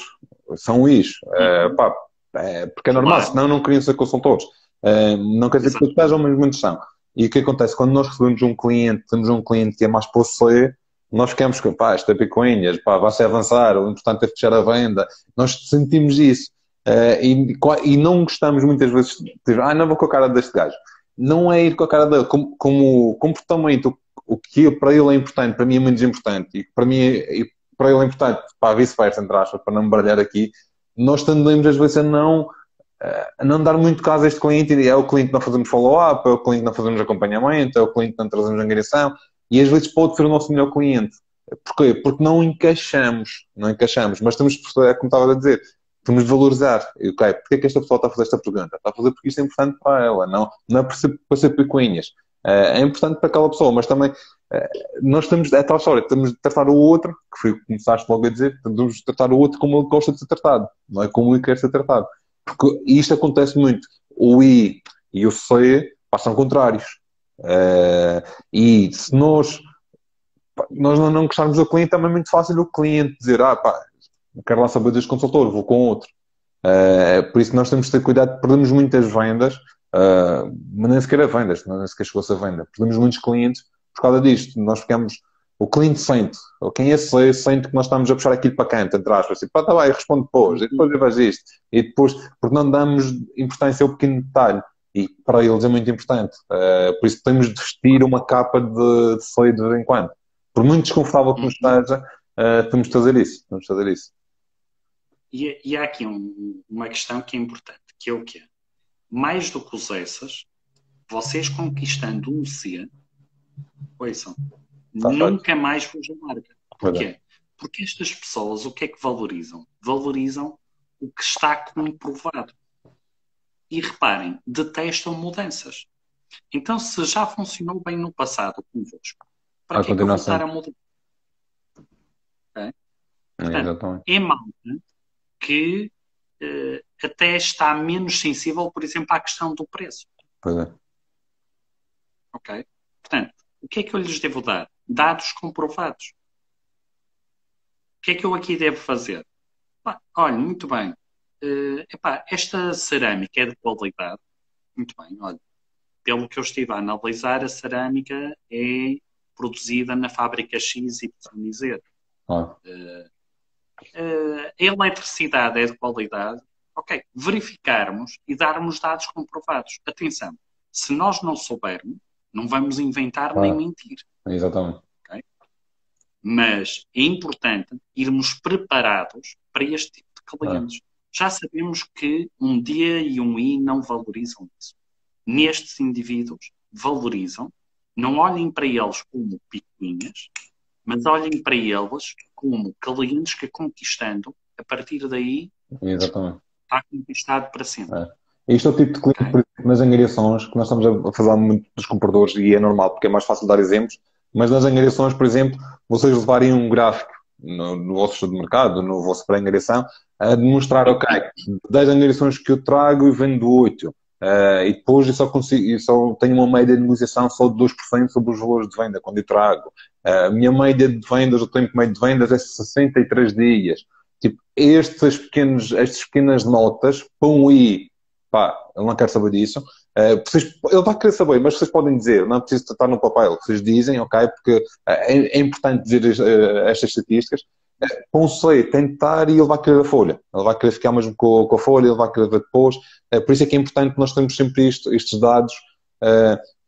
são isso. Porque é normal, Claro. senão não queriam ser consultores. Não quer dizer que todos sejam, mas muitos são. E o que acontece? Quando nós recebemos temos um cliente que é mais para você, nós ficamos com, isto é picuinhas, vai-se avançar, o importante é fechar a venda. Nós sentimos isso. E não gostamos muitas vezes de dizer, não vou com a cara deste gajo. Não é ir com a cara dele, como comportamento, o que para ele é importante, para mim é menos importante, e para mim para ele é importante, para vice-versa, entre aspas, para não me baralhar aqui, nós tendemos às vezes a não dar muito caso a este cliente, e é o cliente que não fazemos follow-up, é o cliente que não fazemos acompanhamento, é o cliente que não trazemos angariação. E às vezes pode ser o nosso melhor cliente. Porquê? Porque não encaixamos, mas temos de perceber, como estava a dizer, temos de valorizar. E, ok, porque é que esta pessoa está a fazer esta pergunta? Está a fazer porque isto é importante para ela, não é para ser picuinhas. É importante para aquela pessoa, mas também nós temos, é tal história, temos de tratar o outro, que foi o que começaste logo a dizer, temos de tratar o outro como ele gosta de ser tratado, não é como ele quer ser tratado. Porque isto acontece muito. O I e o C passam contrários. E se nós não gostarmos do cliente, também é muito fácil o cliente dizer, pá, não quero lá saber deste consultor, vou com outro. Por isso nós temos de ter cuidado, perdemos muitas vendas, mas nem sequer a vendas, nem sequer chegou-se a venda. Perdemos muitos clientes por causa disto. Nós ficamos, o cliente sente, ou quem é esse sente que nós estamos a puxar aquilo para canto, entre aspas, assim, pá, tá bem, responde depois, e depois eu vejo isto, e depois, porque não damos importância ao pequeno detalhe, e para eles é muito importante. Por isso temos de vestir uma capa de seio de vez em quando. Por muito desconfortável que nos esteja, temos de fazer isso. Temos de fazer isso. E há aqui uma questão que é importante, que é o quê? Mais do que os essas, vocês conquistando um C, ouçam, nunca mais vos amarga. Porquê? Porque estas pessoas, o que é que valorizam? Valorizam o que está comprovado. E reparem, detestam mudanças. Então, se já funcionou bem no passado convosco, para que é que eu vou estar a mudar? Okay? Portanto, é malta que até está menos sensível, por exemplo, à questão do preço. Pois é. Ok? Portanto, o que é que eu lhes devo dar? Dados comprovados. O que é que eu aqui devo fazer? Olha, muito bem. Esta cerâmica é de qualidade. Muito bem, olha. Pelo que eu estive a analisar, a cerâmica é produzida na fábrica X e Z. A eletricidade é de qualidade. Ok, verificarmos e darmos dados comprovados. Atenção, se nós não soubermos, não vamos inventar nem mentir. Exatamente. Okay? Mas é importante irmos preparados para este tipo de clientes. Já sabemos que um D e um I não valorizam isso. Nestes indivíduos, valorizam. Não olhem para eles como picuinhas, mas olhem para eles como clientes que conquistando, a partir daí, exatamente, está conquistado para sempre. Isto é o tipo de cliente, por exemplo, nas angariações, que nós estamos a falar muito dos compradores, e é normal, porque é mais fácil dar exemplos, mas nas angariações, por exemplo, vocês levarem um gráfico no vosso estudo de mercado, no vosso pré-angariação, a demonstrar, ok, 10 angariações que eu trago e vendo 8. E depois eu só tenho uma média de negociação só de 2% sobre os valores de venda quando eu trago. A minha média de vendas, o tempo médio de vendas é 63 dias. Tipo, estas pequenas notas, pão e pá, ele não quer saber disso. Ele vai querer saber, mas vocês podem dizer, não é preciso estar no papel. Vocês dizem, ok, porque é importante dizer estas estatísticas. Com o C, tentar e ele vai querer a folha. Ele vai querer ficar mesmo com a folha, ele vai querer ver depois. Por isso é que é importante que nós temos sempre estes dados.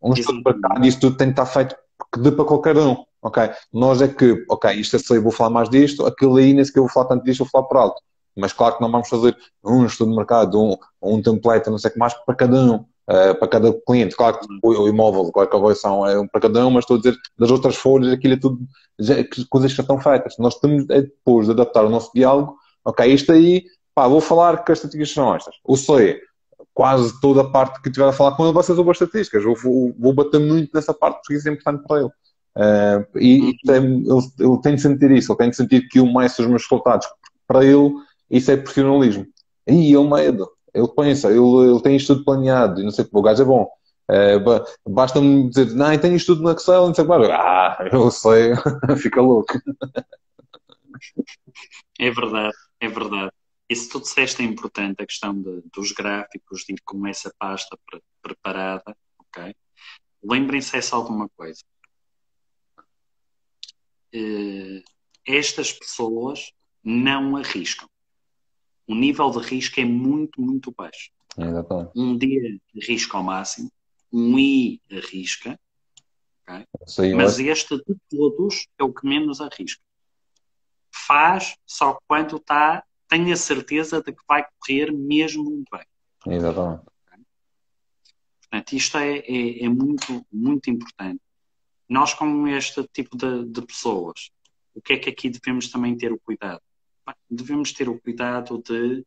Um estudo de mercado, isso tudo tem que estar feito que dê para qualquer um. Ok? Nós é que, ok, isto é C, eu vou falar mais disto, aquilo aí, nesse que eu vou falar tanto disto, eu vou falar por alto. Mas claro que não vamos fazer um estudo de mercado, um template, não sei o que mais, para cada um. Para cada cliente. Claro que o imóvel, claro que a avaliação é um para cada um, mas estou a dizer, das outras folhas, aquilo é tudo coisas que já estão feitas. Nós temos depois de adaptar o nosso diálogo. Ok, isto aí, pá, vou falar que as estatísticas são estas. Ou sei, quase toda a parte que tiver a falar com ele vai ser sobre as estatísticas. Vou bater muito nessa parte porque isso é importante para ele. Ele tem de sentir isso, ele tem de sentir que eu meço os meus resultados. Para ele, isso é profissionalismo. E ele medo. Ele pensa, ele tem isto tudo planeado e não sei o que, o gajo é bom. Basta-me dizer, não, tenho isto tudo no Excel, não sei o que, eu sei, fica louco. É verdade, é verdade. Isso tu disseste é importante, a questão dos gráficos, de ir com essa pasta preparada, ok? Lembrem-se só de uma coisa. Estas pessoas não arriscam. O nível de risco é muito, muito baixo. Exatamente. Um D arrisca ao máximo, um I arrisca, okay? Mas este de todos é o que menos arrisca. Faz só quando tem a certeza de que vai correr mesmo muito bem. Exatamente. Okay? Portanto, isto é muito, muito importante. nós com este tipo de pessoas, o que é que aqui devemos também ter o cuidado? Devemos ter o cuidado de,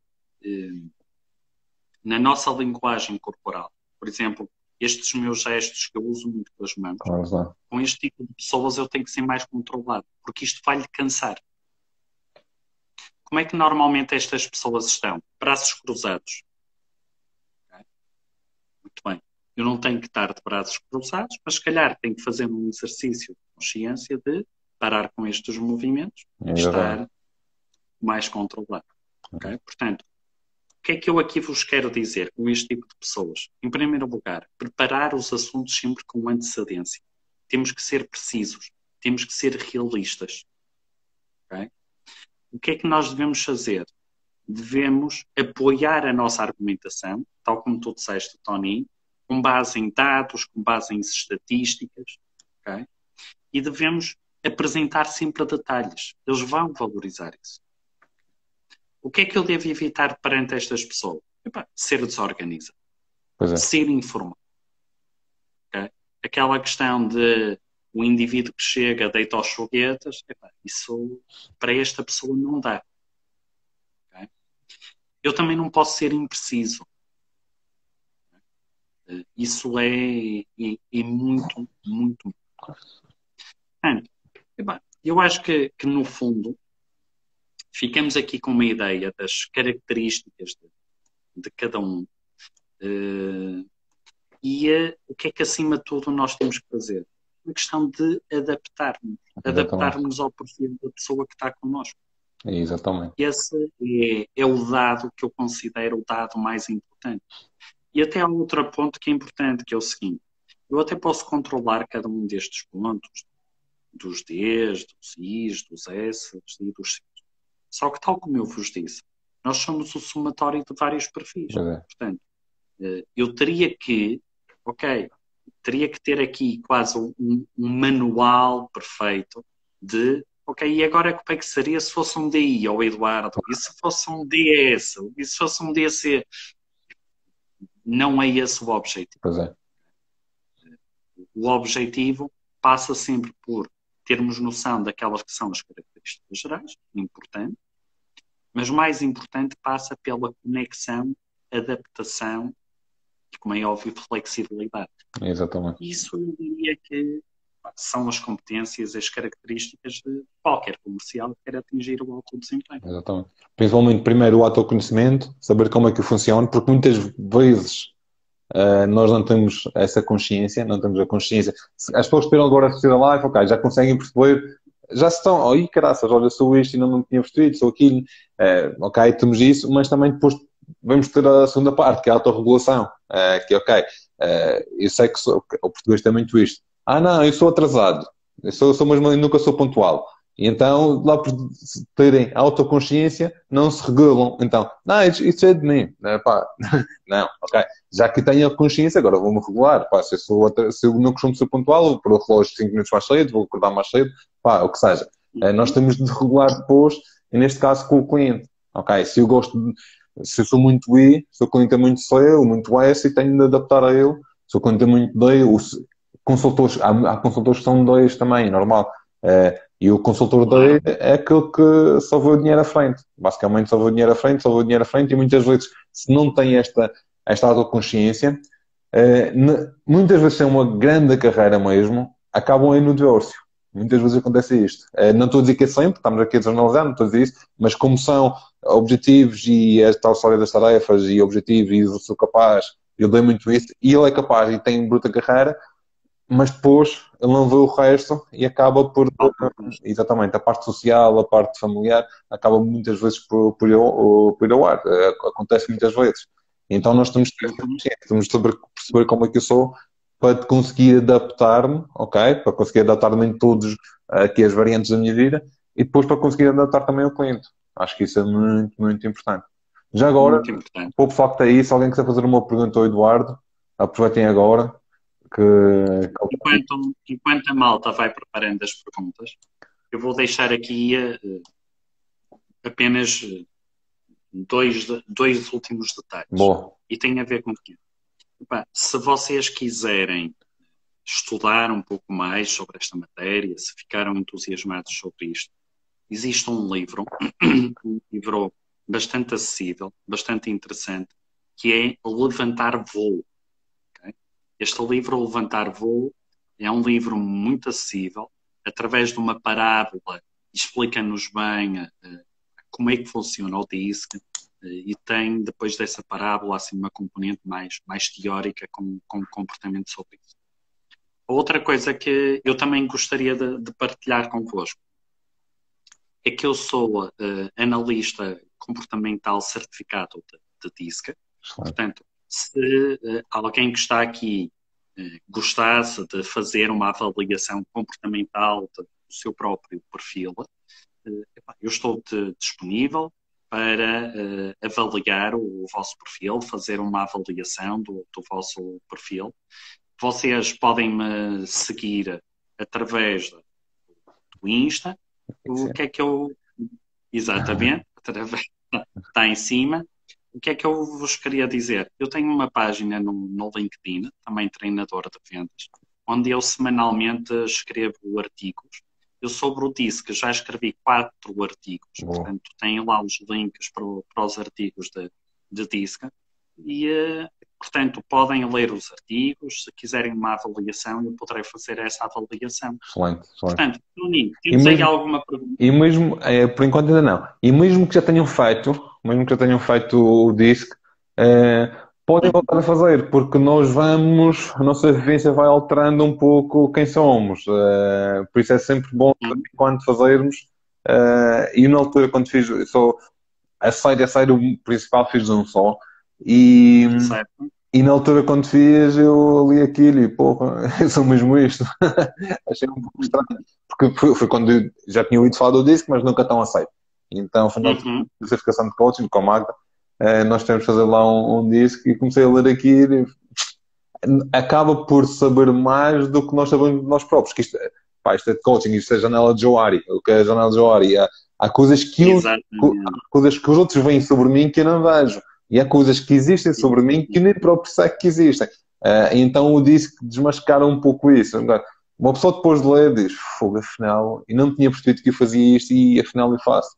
na nossa linguagem corporal, por exemplo, estes meus gestos que eu uso muito com as mãos, Vamos lá. com este tipo de pessoas eu tenho que ser mais controlado, porque isto vai-lhe cansar. Como é que normalmente estas pessoas estão? Braços cruzados. Okay? Muito bem. Eu não tenho que estar de braços cruzados, mas se calhar tenho que fazer um exercício de consciência de parar com estes movimentos e estar mais controlado. Okay? Portanto, o que é que eu aqui vos quero dizer com este tipo de pessoas? Em primeiro lugar, preparar os assuntos sempre com antecedência. Temos que ser precisos, temos que ser realistas. Okay? O que é que nós devemos fazer? Devemos apoiar a nossa argumentação, tal como tu disseste, Tony, com base em dados, com base em estatísticas, okay? E devemos apresentar sempre detalhes. Eles vão valorizar isso. O que é que eu devo evitar perante estas pessoas? Ser desorganizado. Ser informal. Okay? Aquela questão de o indivíduo que chega, deita aos foguetes, isso para esta pessoa não dá. Okay? Eu também não posso ser impreciso. Isso é muito, muito. Portanto, eu acho que no fundo ficamos aqui com uma ideia das características de cada um e o que é que acima de tudo nós temos que fazer? Uma questão de adaptarmos. Adaptarmos ao perfil da pessoa que está connosco. Exatamente. Esse é o dado que eu considero o dado mais importante. E até há um outro ponto que é importante, que é o seguinte. Eu até posso controlar cada um destes pontos, dos Ds, dos Is, dos S e dos Cs. Só que, tal como eu vos disse, nós somos o somatório de vários perfis. Portanto, eu teria que ter aqui quase um manual perfeito de, e agora como é que seria se fosse um DI ao Eduardo? E se fosse um DS? E se fosse um DC? Não é esse o objetivo. Pois é. O objetivo passa sempre por termos noção daquelas que são as características gerais, importante, mas mais importante passa pela conexão, adaptação e, como é óbvio, flexibilidade. Exatamente. Isso eu diria que são as competências, as características de qualquer comercial que quer atingir o alto desempenho. Exatamente. Principalmente, primeiro, o autoconhecimento, saber como é que funciona, porque muitas vezes nós não temos essa consciência, não temos a consciência. As pessoas que esperam agora assistir a live, já conseguem perceber, já se estão, caraças, olha, sou isto e não tinha percebido, sou aquilo, temos isso, mas também depois vamos ter a segunda parte, que é a autorregulação, eu sei que o português tem muito isto. Não, eu sou atrasado, mas nunca sou pontual. E então, lá por terem autoconsciência, não se regulam. Então, isso é de mim. Não, já que tenho a consciência, agora vou-me regular. Se eu não costumo ser pontual, vou pôr o relógio 5 minutos mais cedo, vou acordar mais cedo, o que seja. Nós temos de regular depois, e neste caso com o cliente. Se eu sou muito I, se o cliente é muito C ou muito S, e tenho de adaptar a ele. Se o cliente é muito D, consultores, há consultores que são dois também, normal. E o consultor D é aquele que só vê o dinheiro à frente. Basicamente só vê o dinheiro à frente, e muitas vezes, se não tem esta autoconsciência, muitas vezes tem uma grande carreira mesmo, acabam aí no divórcio. Muitas vezes acontece isto. Não estou a dizer que é sempre, estamos aqui a desanalisar, não estou a dizer isso, mas como são objetivos e a tal história das tarefas e objetivos e eu sou capaz, eu dei muito isso, e ele é capaz e tem bruta carreira, mas depois ele não vê o resto e acaba por... Exatamente, a parte social, a parte familiar, acaba muitas vezes por ir ao ar. Acontece muitas vezes. Então nós temos que perceber como é que eu sou para conseguir adaptar-me, para conseguir adaptar-me em todos aqui as variantes da minha vida e depois para conseguir adaptar também ao cliente. Acho que isso é muito, muito importante. Já agora, para o pessoal que está aí, se alguém quiser fazer uma pergunta ao Eduardo, aproveitem agora. Enquanto a malta vai preparando as perguntas, eu vou deixar aqui apenas dois últimos detalhes. Boa. E tem a ver com o quê? Se vocês quiserem estudar um pouco mais sobre esta matéria, se ficaram entusiasmados sobre isto, existe um livro, um livro bastante acessível, bastante interessante, que é Levantar Voo. Okay? Este livro, Levantar Voo, é um livro muito acessível, através de uma parábola, explica-nos bem como é que funciona o DISC, e tem, depois dessa parábola, assim, uma componente mais teórica com comportamento sobre isso. Outra coisa que eu também gostaria de partilhar convosco é que eu sou analista comportamental certificado de DISC. Portanto, se alguém que está aqui gostasse de fazer uma avaliação comportamental do seu próprio perfil, eu estou disponível para avaliar o vosso perfil, fazer uma avaliação do vosso perfil. Vocês podem me seguir através do Insta. O que é que eu... Exatamente, está em cima. O que é que eu vos queria dizer? Eu tenho uma página no LinkedIn, também treinador de vendas, onde eu semanalmente escrevo artigos. Eu sobre o DISC já escrevi 4 artigos, portanto tenho lá os links para os artigos de DISC e, portanto, podem ler os artigos, se quiserem uma avaliação, eu poderei fazer essa avaliação. Excelente. Portanto, Nuninho, temos aí alguma pergunta? E mesmo, por enquanto ainda não, e mesmo que já tenham feito o DISC, podem voltar a fazer, porque a nossa vivência vai alterando um pouco quem somos. Por isso é sempre bom, quando fazermos. E na altura, quando fiz, a série, o principal fiz um só. E na altura, quando fiz, eu li aquilo e, porra, eu sou mesmo isto. Achei um pouco estranho. Porque foi quando eu já tinha ouvido falar do DISC, mas nunca tão aceito. Então, foi na certificação de coaching com a Magda. Nós temos de fazer lá um DISC e comecei a ler aquilo e acaba por saber mais do que nós sabemos de nós próprios. Que isto é de coaching, isto é a janela de Johari. O que é a janela de Johari? Há coisas que os outros veem sobre mim que eu não vejo. E há coisas que existem sobre mim que eu nem próprio sei que existem. Então o DISC desmascara um pouco isso. Uma pessoa depois de ler diz, fogo, afinal, e não tinha percebido que eu fazia isto e afinal eu faço.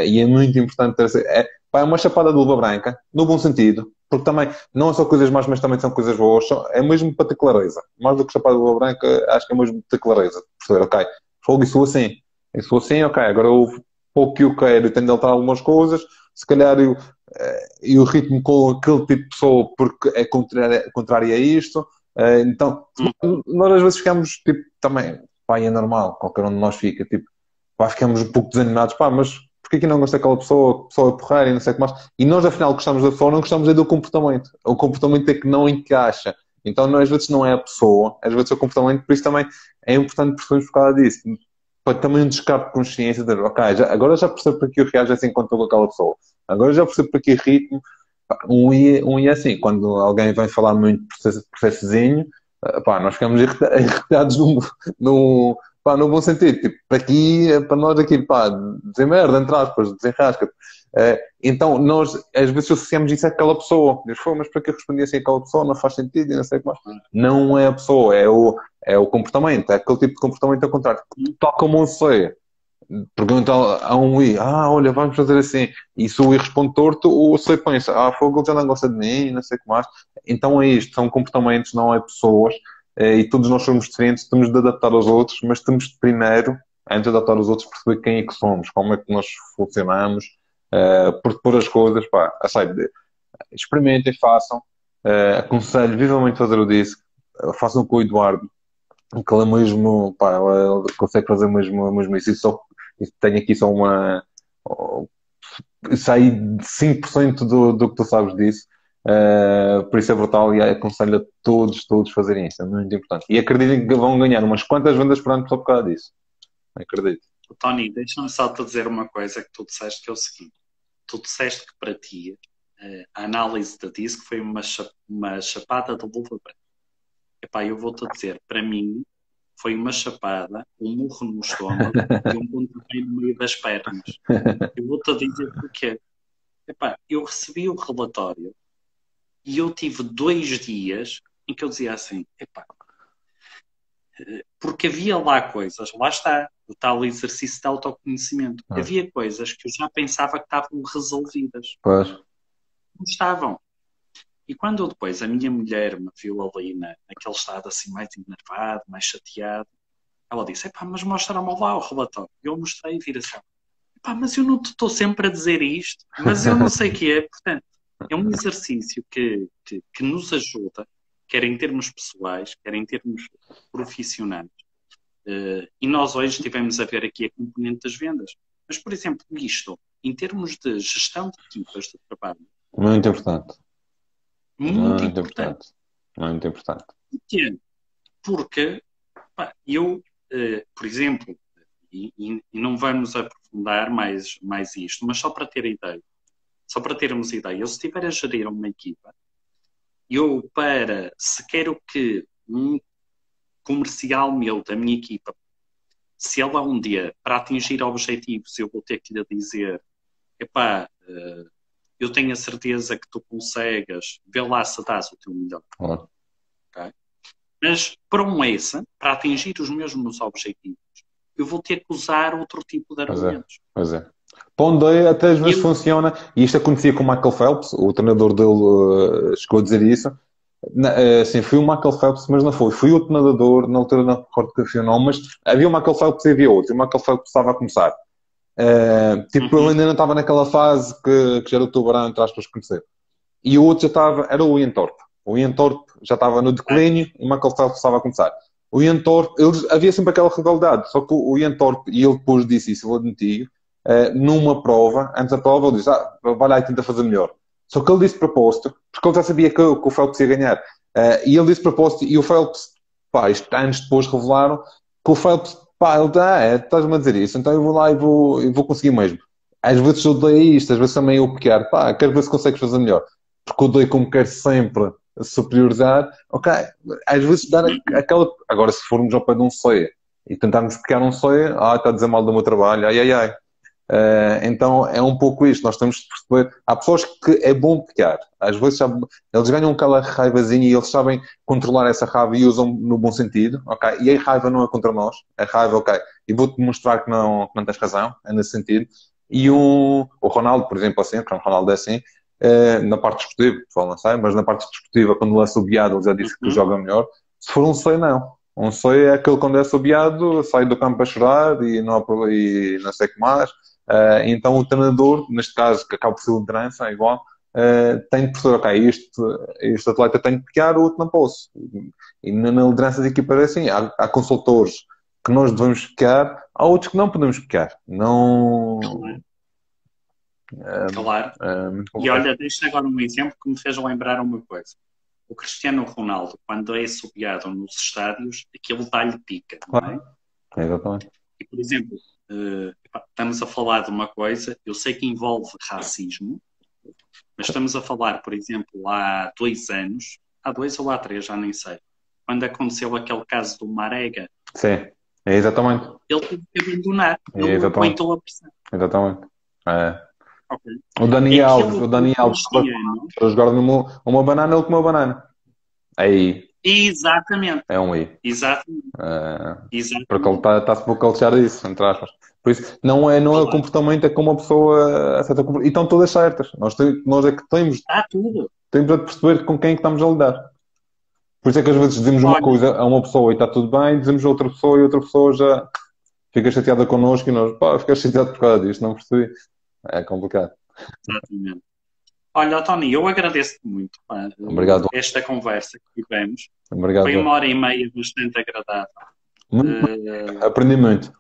E é muito importante ter é uma chapada de luva branca, no bom sentido, porque também não é só coisas más, mas também são coisas boas. É mesmo para ter clareza. Mais do que chapada de luva branca, acho que é mesmo para ter clareza. Perceber, ok, fogo, e sou assim, ok, agora houve pouco que eu quero e tenho de alterar algumas coisas, se calhar eu ritmo com aquele tipo de pessoa porque é contrário a isto. Então, nós às vezes ficamos, tipo, também, pá, é normal, qualquer um de nós fica, tipo, pá, ficamos um pouco desanimados, pá, mas porquê que não gosto daquela pessoa é porreira e não sei o que mais? E nós, afinal, gostamos da pessoa, não gostamos do comportamento. O comportamento é que não encaixa. Então, às vezes não é a pessoa, às vezes é o comportamento, por isso também é importante percebermos por causa disso. Para também um descargo de consciência, de, ok, agora já percebo para que eu reajo assim quando estou com aquela pessoa. Agora já percebo para que ritmo. E assim, quando alguém vem falar muito de processozinho, pá, nós ficamos irritados no bom sentido. Tipo, para nós aqui, pá, dizer merda, entre aspas, desenrasca-te. Então, nós às vezes associamos isso àquela pessoa. Diz, mas para que eu respondi assim àquela pessoa? Não faz sentido e não sei o que mais. Não é a pessoa, é o comportamento. É aquele tipo de comportamento ao contrário. Tal como um ser. Pergunta a um I, olha, vamos fazer assim. E se o I responde torto, o C pensa, fogo, ele já não gosta de mim, não sei o que mais. Então é isto, são comportamentos, não é pessoas. E todos nós somos diferentes, temos de adaptar aos outros, mas temos de primeiro, antes de adaptar aos outros, perceber quem é que somos, como é que nós funcionamos, por pôr as coisas, pá, experimentem, façam. Aconselho vivamente fazer o DISC, façam com o Eduardo, que ele é mesmo, pá, ele consegue fazer mesmo isso. Tenho aqui só saí de 5% do que tu sabes disso. Por isso é brutal e aconselho a todos fazerem isso. É muito importante. E acreditem que vão ganhar umas quantas vendas por ano só por causa disso. Acredito. Tony, deixa-me só te dizer uma coisa que tu disseste, que é o seguinte. Tu disseste que para ti a análise da DISC foi uma chapada de luva branca. Epá, eu vou-te dizer, para mim foi uma chapada, um murro no estômago e um pontapé no meio das pernas. Eu vou-te dizer porquê. Epá, eu recebi o relatório e eu tive 2 dias em que eu dizia assim, epá, Porque havia lá coisas, lá está, o tal exercício de autoconhecimento. Havia coisas que eu já pensava que estavam resolvidas. Pois. Não estavam. E quando depois a minha mulher me viu ali naquele estado assim mais enervado, mais chateado, ela disse, epá, mas mostra-me lá o relatório. Eu mostrei e vira assim, epá, mas eu não te estou sempre a dizer isto, mas eu não sei o que é. Portanto, é um exercício que nos ajuda, quer em termos pessoais, quer em termos profissionais. E nós hoje estivemos a ver aqui a componente das vendas. Mas, por exemplo, isto, em termos de gestão de equipas de trabalho, Muito importante. muito Muito importante. importante. Muito importante. Porquê? Porque pá, eu, por exemplo, e não vamos aprofundar mais isto, mas só para ter ideia, só para termos ideia, eu se estiver a gerir uma equipa, se quero que um comercial meu da minha equipa, se ela um dia, para atingir objetivos, eu vou ter que lhe dizer, epá, eu tenho a certeza que tu consegues, vê lá se dás o teu melhor. Claro. Okay? Mas para atingir os mesmos objetivos, eu vou ter que usar outro tipo de argumentos. Pois é. Pondei até às vezes funciona, e isto acontecia com o Michael Phelps, o treinador dele chegou a dizer isso. Sim, foi o Michael Phelps, mas não foi. Foi outro nadador, na altura não recordo que foi o nome, mas havia o Michael Phelps e havia outro. E o Michael Phelps estava a começar. Ele ainda não estava naquela fase que já era o tubarão, entre aspas, conhecer. E o outro já estava, era o Ian Thorpe. O Ian Thorpe já estava no declínio e o Michael Phelps estava a começar. O Ian Thorpe, havia sempre aquela rivalidade, só que o Ian Thorpe, e ele depois disse isso, eu admiti, numa prova, antes da prova, ele disse, vai lá e tenta fazer melhor. Só que ele disse de propósito, porque ele já sabia que o Phelps ia ganhar. E ele disse de propósito, e o Phelps, pá, anos depois revelaram que o Phelps, pá, ele estás-me a dizer isso, então eu vou lá e vou conseguir mesmo. Às vezes eu odeio isto, às vezes também eu pequeno, pá, quero ver se consegues fazer melhor. Porque o odeio como quer sempre superiorizar, ok, às vezes dar aquela. Agora, se formos ao pé de um ceia e tentarmos pequear um ceia, está a dizer mal do meu trabalho, ai ai ai. Então é um pouco isto, nós temos de perceber. Há pessoas que é bom pequear, às vezes eles ganham aquela raivazinha e eles sabem controlar essa raiva e usam no bom sentido, ok? E a raiva não é contra nós, a raiva, ok, e vou-te mostrar que não tens razão, é nesse sentido. E o Ronaldo, por exemplo, assim, porque o Ronaldo é assim, na parte desportiva, pessoal não sei, mas na parte desportiva, quando lança o biado, ele já disse que joga melhor. Se for um sei, não. Um sei é aquele quando é assobiado, sai do campo a chorar e e não sei o que mais. Então o treinador, neste caso, que acaba por ser liderança, é igual, tem de perceber, ok, este atleta tem de pequear, o outro não posso. E na liderança da equipa é assim, há consultores que nós devemos pequear, há outros que não podemos pequear. Não... Claro. E olha, deixa agora um exemplo que me fez lembrar uma coisa. O Cristiano Ronaldo, quando é assobiado nos estádios, aquilo dá-lhe pica, não é? Exatamente. E, por exemplo, estamos a falar de uma coisa, eu sei que envolve racismo, mas estamos a falar, por exemplo, há 2 anos, há 2 ou há 3, já nem sei, quando aconteceu aquele caso do Marega. Sim, exatamente. Ele teve que abandonar, não Exatamente. aguentou a pressão. Exatamente. Okay. O Dani Alves para jogar uma banana, ele comeu banana. Aí. Exatamente. É um aí. Exatamente. Porque ele está-se por calçar isso, entre aspas. Por isso, não é o comportamento, é como a pessoa aceita o comportamento. E estão todas certas. Nós é que temos. Tudo. Temos a perceber com quem é que estamos a lidar. Por isso é que às vezes dizemos uma coisa a uma pessoa e está tudo bem, dizemos a outra pessoa e outra pessoa já fica chateada connosco e nós, ficas chateado por causa disto, não percebi. É complicado. Exatamente. Olha, Tony, eu agradeço-te muito Obrigado. Esta conversa que tivemos. Obrigado. Foi 1h30 bastante agradável. Aprendi muito.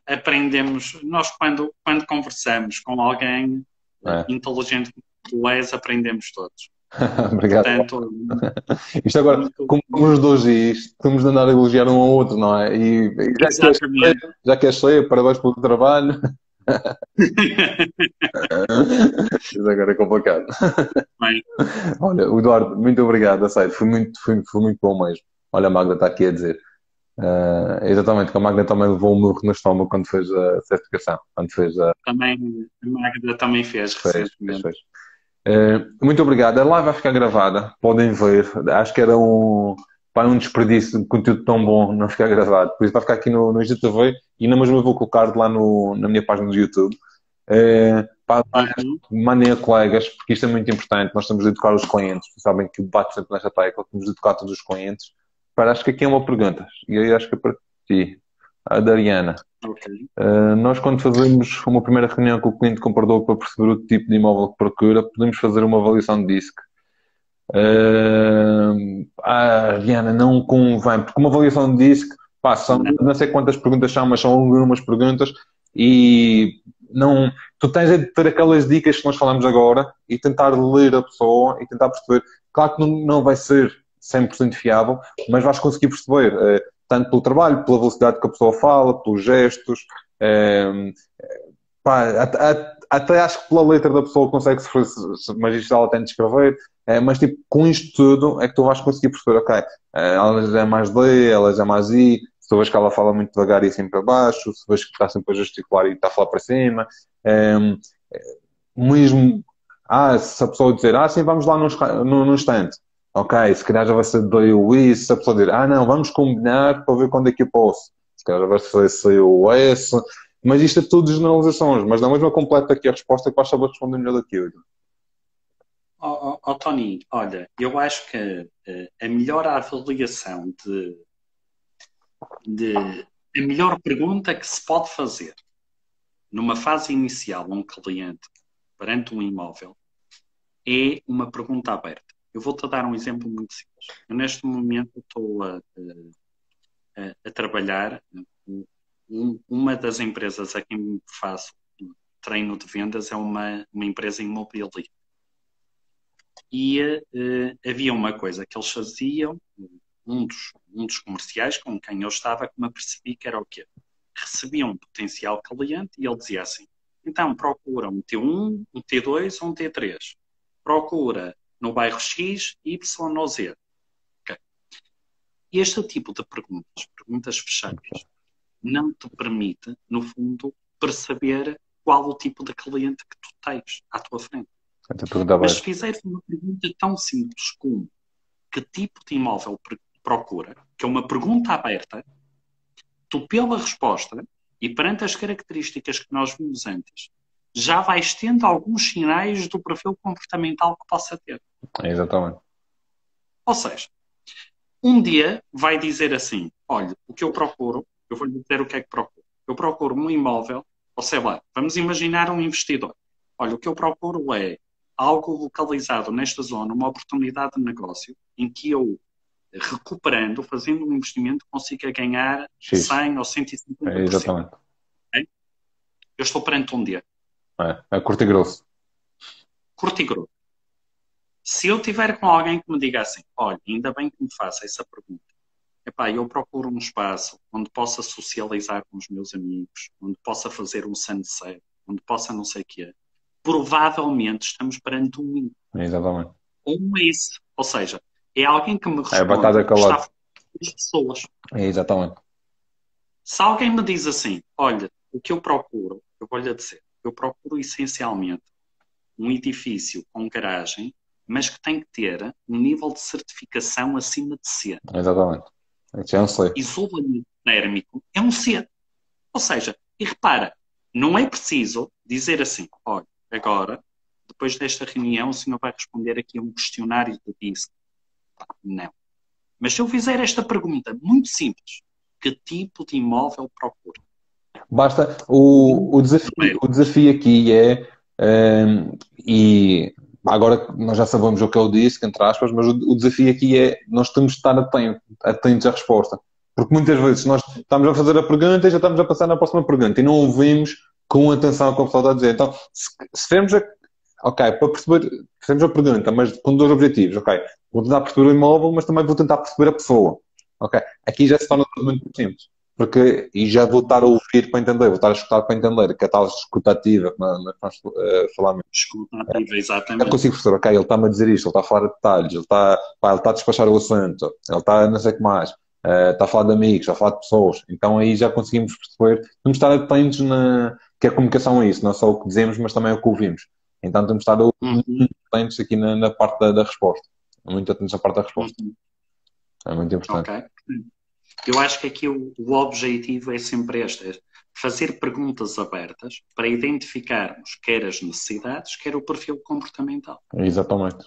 Aprendemos, nós quando conversamos com alguém inteligente como tu és, aprendemos todos. Obrigado. Portanto, isto agora, como os dois estamos de andar a elogiar um ao outro, não é? E já que és cheia, parabéns pelo trabalho. Isso agora é complicado. Olha, Eduardo, muito obrigado, aceito. Foi muito bom mesmo. Olha, a Magda está aqui a dizer. Exatamente, que a Magda também levou um murro no estômago quando fez a certificação. Também, a Magda também fez recentemente. Fez. Muito obrigado. A live vai ficar gravada. Podem ver. Acho que era pá, é um desperdício de conteúdo tão bom não ficar gravado. Por isso vai ficar aqui no IGTV e na mesma eu vou colocar lá na minha página do YouTube. Pá, Uhum. mandem a colegas, porque isto é muito importante. Nós estamos a educar os clientes. Vocês sabem que bato sempre nesta tecla, temos de educar todos os clientes. Para, acho que aqui é uma pergunta, e aí acho que é para ti, a da Ariana. Ok. Nós, quando fazemos uma primeira reunião com o cliente comprador para perceber o tipo de imóvel que procura, podemos fazer uma avaliação de DISC. Ariana, não convém, porque uma avaliação de DISC, pá, são Não. não sei quantas perguntas são, mas são algumas perguntas e não, tu tens de ter aquelas dicas que nós falamos agora e tentar ler a pessoa e tentar perceber. Claro que não vai ser 100% fiável, mas vais conseguir perceber, tanto pelo trabalho, pela velocidade que a pessoa fala, pelos gestos, pá, até acho que pela letra da pessoa consegue-se, mas isto ela tem de escrever. Mas tipo, com isto tudo é que tu vais conseguir perceber, ok, ela já é mais D, ela já é mais I, se tu vês que ela fala muito devagar e assim para baixo, se vês que está sempre a gesticular e está a falar para cima, mesmo, se a pessoa dizer, sim, vamos lá no instante, ok, se calhar já vai ser D ou I, se a pessoa dizer, não, vamos combinar para ver quando é que eu posso, se calhar já vai ser C ou S, mas isto é tudo generalizações, mas na mesma completa aqui a resposta que vais saber responder melhor daquilo. Tony, olha, eu acho que a melhor avaliação a melhor pergunta que se pode fazer numa fase inicial a um cliente perante um imóvel é uma pergunta aberta. Eu vou-te dar um exemplo muito simples. Eu, neste momento, estou a trabalhar. Uma das empresas a quem faço treino de vendas é uma empresa imobiliária. E havia uma coisa que eles faziam, um dos comerciais com quem eu estava, que me apercebi que era o quê? Recebia um potencial cliente e ele dizia assim, então procura um T1, um T2 ou um T3. Procura no bairro X, Y ou Z. Okay. Este tipo de perguntas fechadas, não te permite, no fundo, perceber qual o tipo de cliente que tu tens à tua frente. Mas se fizeres uma pergunta tão simples como que tipo de imóvel procura, que é uma pergunta aberta, tu pela resposta e perante as características que nós vimos antes, já vais tendo alguns sinais do perfil comportamental que possa ter. Exatamente. Ou seja, um dia vai dizer assim, olha, o que eu procuro, eu vou lhe dizer o que é que procuro. Eu procuro um imóvel, ou sei lá, vamos imaginar um investidor. Olha, o que eu procuro é algo localizado nesta zona, uma oportunidade de negócio, em que eu, recuperando, fazendo um investimento, consiga ganhar X. 100 ou 150%. Exatamente. Okay? Eu estou perante um dia. É curto e grosso. Curto e grosso. Se eu tiver com alguém que me diga assim, olha, ainda bem que me faça essa pergunta. Epá, eu procuro um espaço onde possa socializar com os meus amigos, onde possa fazer um sunset, onde possa não sei o quê. Provavelmente estamos perante um Exatamente. isso. Ou seja, é alguém que me responde batata que está calada. as pessoas. Exatamente. Se alguém me diz assim, olha, o que eu procuro, eu vou-lhe dizer, eu procuro essencialmente um edifício com garagem, mas que tem que ter um nível de certificação acima de C. Exatamente. Isso é um C. Isolamento térmico é um C. Ou seja, e repara, não é preciso dizer assim, olha, agora, depois desta reunião, o senhor vai responder aqui a um questionário de DISC. Não. Mas se eu fizer esta pergunta muito simples, que tipo de imóvel procura? Basta, o desafio aqui é, e agora nós já sabemos o que eu disse, entre aspas, mas o desafio aqui é nós temos de estar atentos à resposta. Porque muitas vezes nós estamos a fazer a pergunta e já estamos a passar na próxima pergunta e não ouvimos com atenção o que a pessoa está a dizer. Então, se vemos ok, para percebemos a pergunta, mas com dois objetivos, ok, vou tentar perceber o imóvel, mas também vou tentar perceber a pessoa. Ok, aqui já se torna tudo muito simples. E já vou estar a ouvir para entender, vou estar a escutar para entender, que é a tal escutativa que nós falamos. Escutativa, exatamente. Eu consigo perceber, ok, ele está-me a dizer isto, ele está a falar de detalhes, ele está a despachar o assunto, ele está a não sei o que mais, está a falar de amigos, está a falar de pessoas. Então aí já conseguimos perceber, temos de estar atentos que a comunicação é isso, não é só o que dizemos, mas também é o que ouvimos. Então temos de estar muito atentos aqui na parte da resposta. Muito atentos à parte da resposta. É muito importante. Ok? Eu acho que aqui o objetivo é sempre este, é fazer perguntas abertas para identificarmos quer as necessidades, quer o perfil comportamental. Exatamente.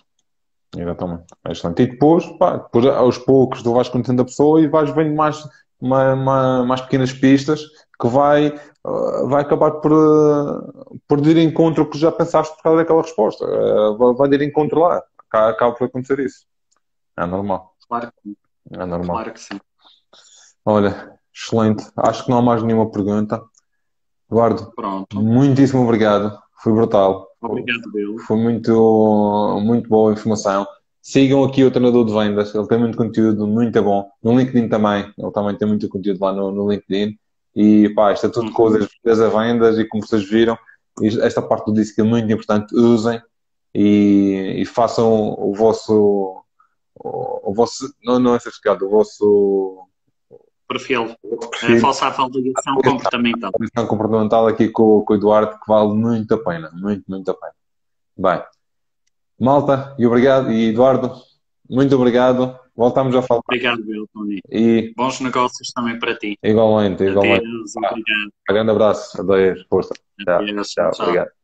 Exatamente. É excelente. E depois, pá, depois, aos poucos, tu vais conhecendo a pessoa e vais vendo mais pequenas pistas que vai acabar por ir de encontro ao que já pensaste por causa daquela resposta. Vai de ir de encontro lá. Acaba por acontecer isso. É normal. Claro que, É normal. claro que sim. Olha, excelente. Acho que não há mais nenhuma pergunta. Eduardo, Pronto. muitíssimo obrigado. Foi brutal. Obrigado, Bill. Foi muito boa a informação. Sigam aqui o treinador de vendas. Ele tem muito conteúdo, muito bom. No LinkedIn também. Ele também tem muito conteúdo lá no LinkedIn. E pá, isto é tudo Uhum. coisas a vendas. E como vocês viram, esta parte do disco é muito importante. Usem e façam o vosso, não é certificado, Perfil. o vosso A perfil. vossa avaliação comportamental. A lição comportamental aqui com o Eduardo, que vale muito a pena. Muito, muito a pena. Bem, malta, e obrigado. E Eduardo, muito obrigado. Voltamos a falar. Obrigado, Bill, Tony. E Bons negócios também para ti. igualmente, igualmente. Adeus, Ah, obrigado. um grande abraço. Adeus. Força. Tchau, Adeus, tchau. tchau. Obrigado.